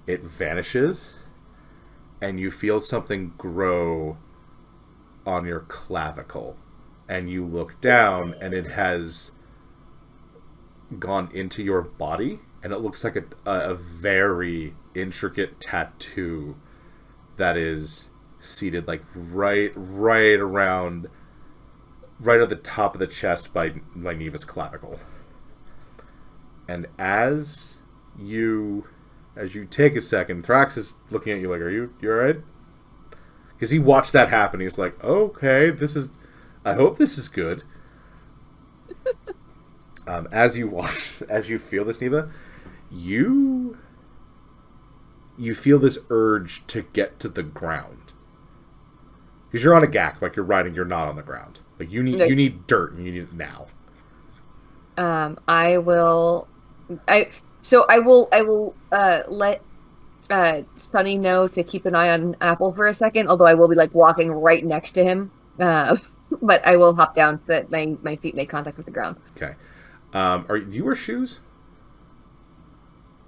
it vanishes, and you feel something grow on your clavicle. And you look down, and it has gone into your body, and it looks like a very intricate tattoo that is seated like right around, right at the top of the chest by Neva's clavicle. And as you take a second, Thrax is looking at you like, you alright? Because he watched that happen. He's like, okay, I hope this is good. As you feel this, Neva, you feel this urge to get to the ground. Because you're on a GAC, like you're riding, you're not on the ground. Like you need dirt, and you need it now. I will let Sunny know to keep an eye on Apple for a second, although I will be like walking right next to him. But I will hop down so that my feet make contact with the ground. Okay. Do you wear shoes?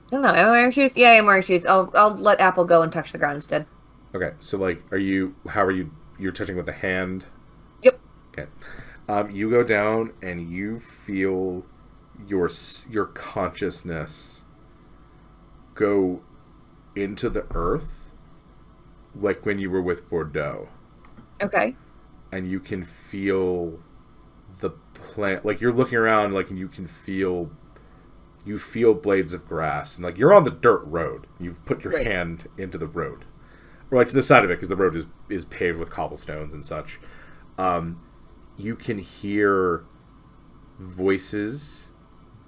I don't know. Am I wearing shoes? Yeah, I'm wearing shoes. I'll let Apple go and touch the ground instead. Okay. So like, you're touching with a hand? Yep. Okay. You go down and you feel your consciousness go into the earth, like when you were with Bordeaux. Okay. And you can feel the plant, like you're looking around, like, and you feel blades of grass, and like you're on the dirt road. You've put your hand into the road, or like to the side of it, because the road is paved with cobblestones and such. You can hear voices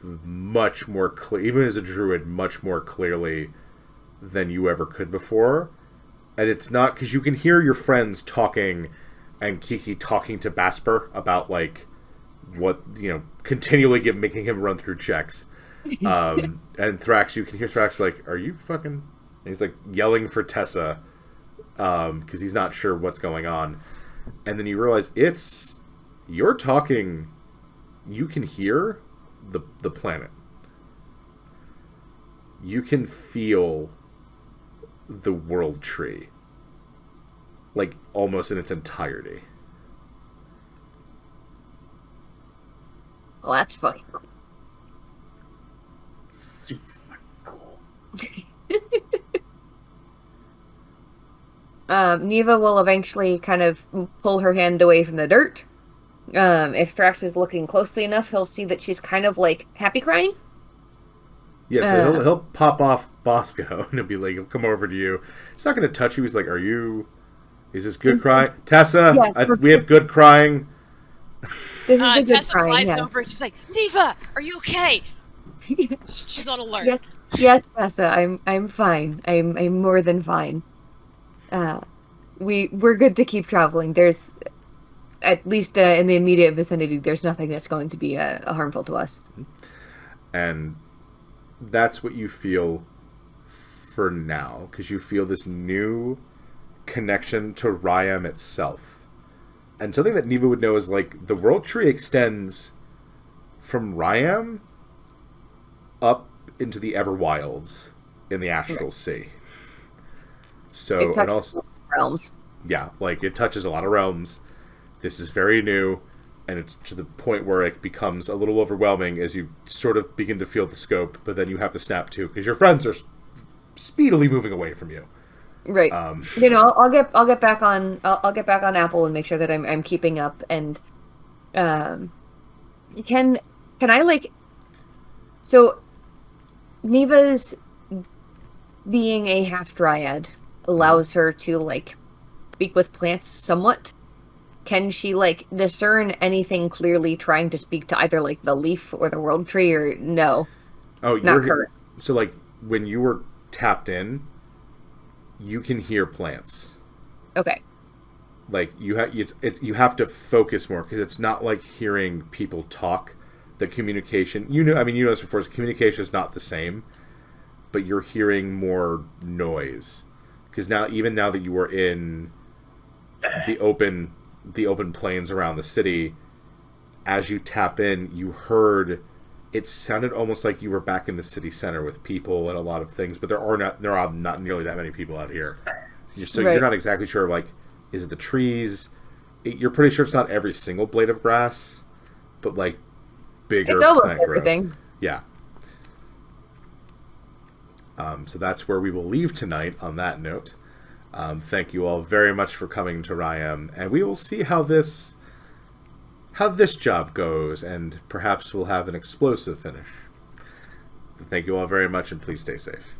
much more clear, even as a druid, much more clearly than you ever could before. And it's not because you can hear your friends talking, and Kiki talking to Basper about like what, continually making him run through checks. And Thrax, you can hear Thrax like, "Are you fucking?" And he's like yelling for Tessa, because he's not sure what's going on. And then you realize you're talking. You can hear the planet. You can feel the world tree, like almost in its entirety. Well, that's fucking cool. Super fucking cool. Neva will eventually kind of pull her hand away from the dirt. If Thrax is looking closely enough, he'll see that she's kind of like happy crying. Yeah, so he'll pop off Bosco and he'll come over to you. He's not going to touch you. He's like, is this good crying? Tessa, Yes, we have good crying. This is a good Tessa crying, flies yeah. over and she's like, Neva, are you okay? She's on alert. Yes, Tessa, I'm fine. I'm more than fine. We're good to keep traveling. There's, at least in the immediate vicinity, there's nothing that's going to be harmful to us. And that's what you feel for now, because you feel this new connection to Ryam itself. And something that Neva would know is like the world tree extends from Ryam up into the Everwilds in the Astral Sea. So, and also realms. Yeah, like it touches a lot of realms. This is very new, and it's to the point where it becomes a little overwhelming as you sort of begin to feel the scope, but then you have to snap to, because your friends are speedily moving away from you. Right. I'll get back on Apple and make sure that I'm keeping up. And can I like, so Neva's being a half dryad allows her to like speak with plants somewhat. can she like discern anything clearly trying to speak to either like the leaf or the world tree, or no? Oh, Not current. So like when you were tapped in, you can hear plants. Okay. Like you have to focus more, because it's not like hearing people talk. The communication, you know this before. Communication is not the same, but you're hearing more noise, because even now that you are in the open plains around the city, as you tap in, you heard. It sounded almost like you were back in the city center with people and a lot of things, but there are not nearly that many people out here. So Right. You're not exactly sure, like, is it the trees? You're pretty sure it's not every single blade of grass, but like bigger It's almost plant growth. everything. Yeah. So that's where we will leave tonight on that note. Thank you all very much for coming to Ryam, and we will see how this job goes, and perhaps we'll have an explosive finish. Thank you all very much, and please stay safe.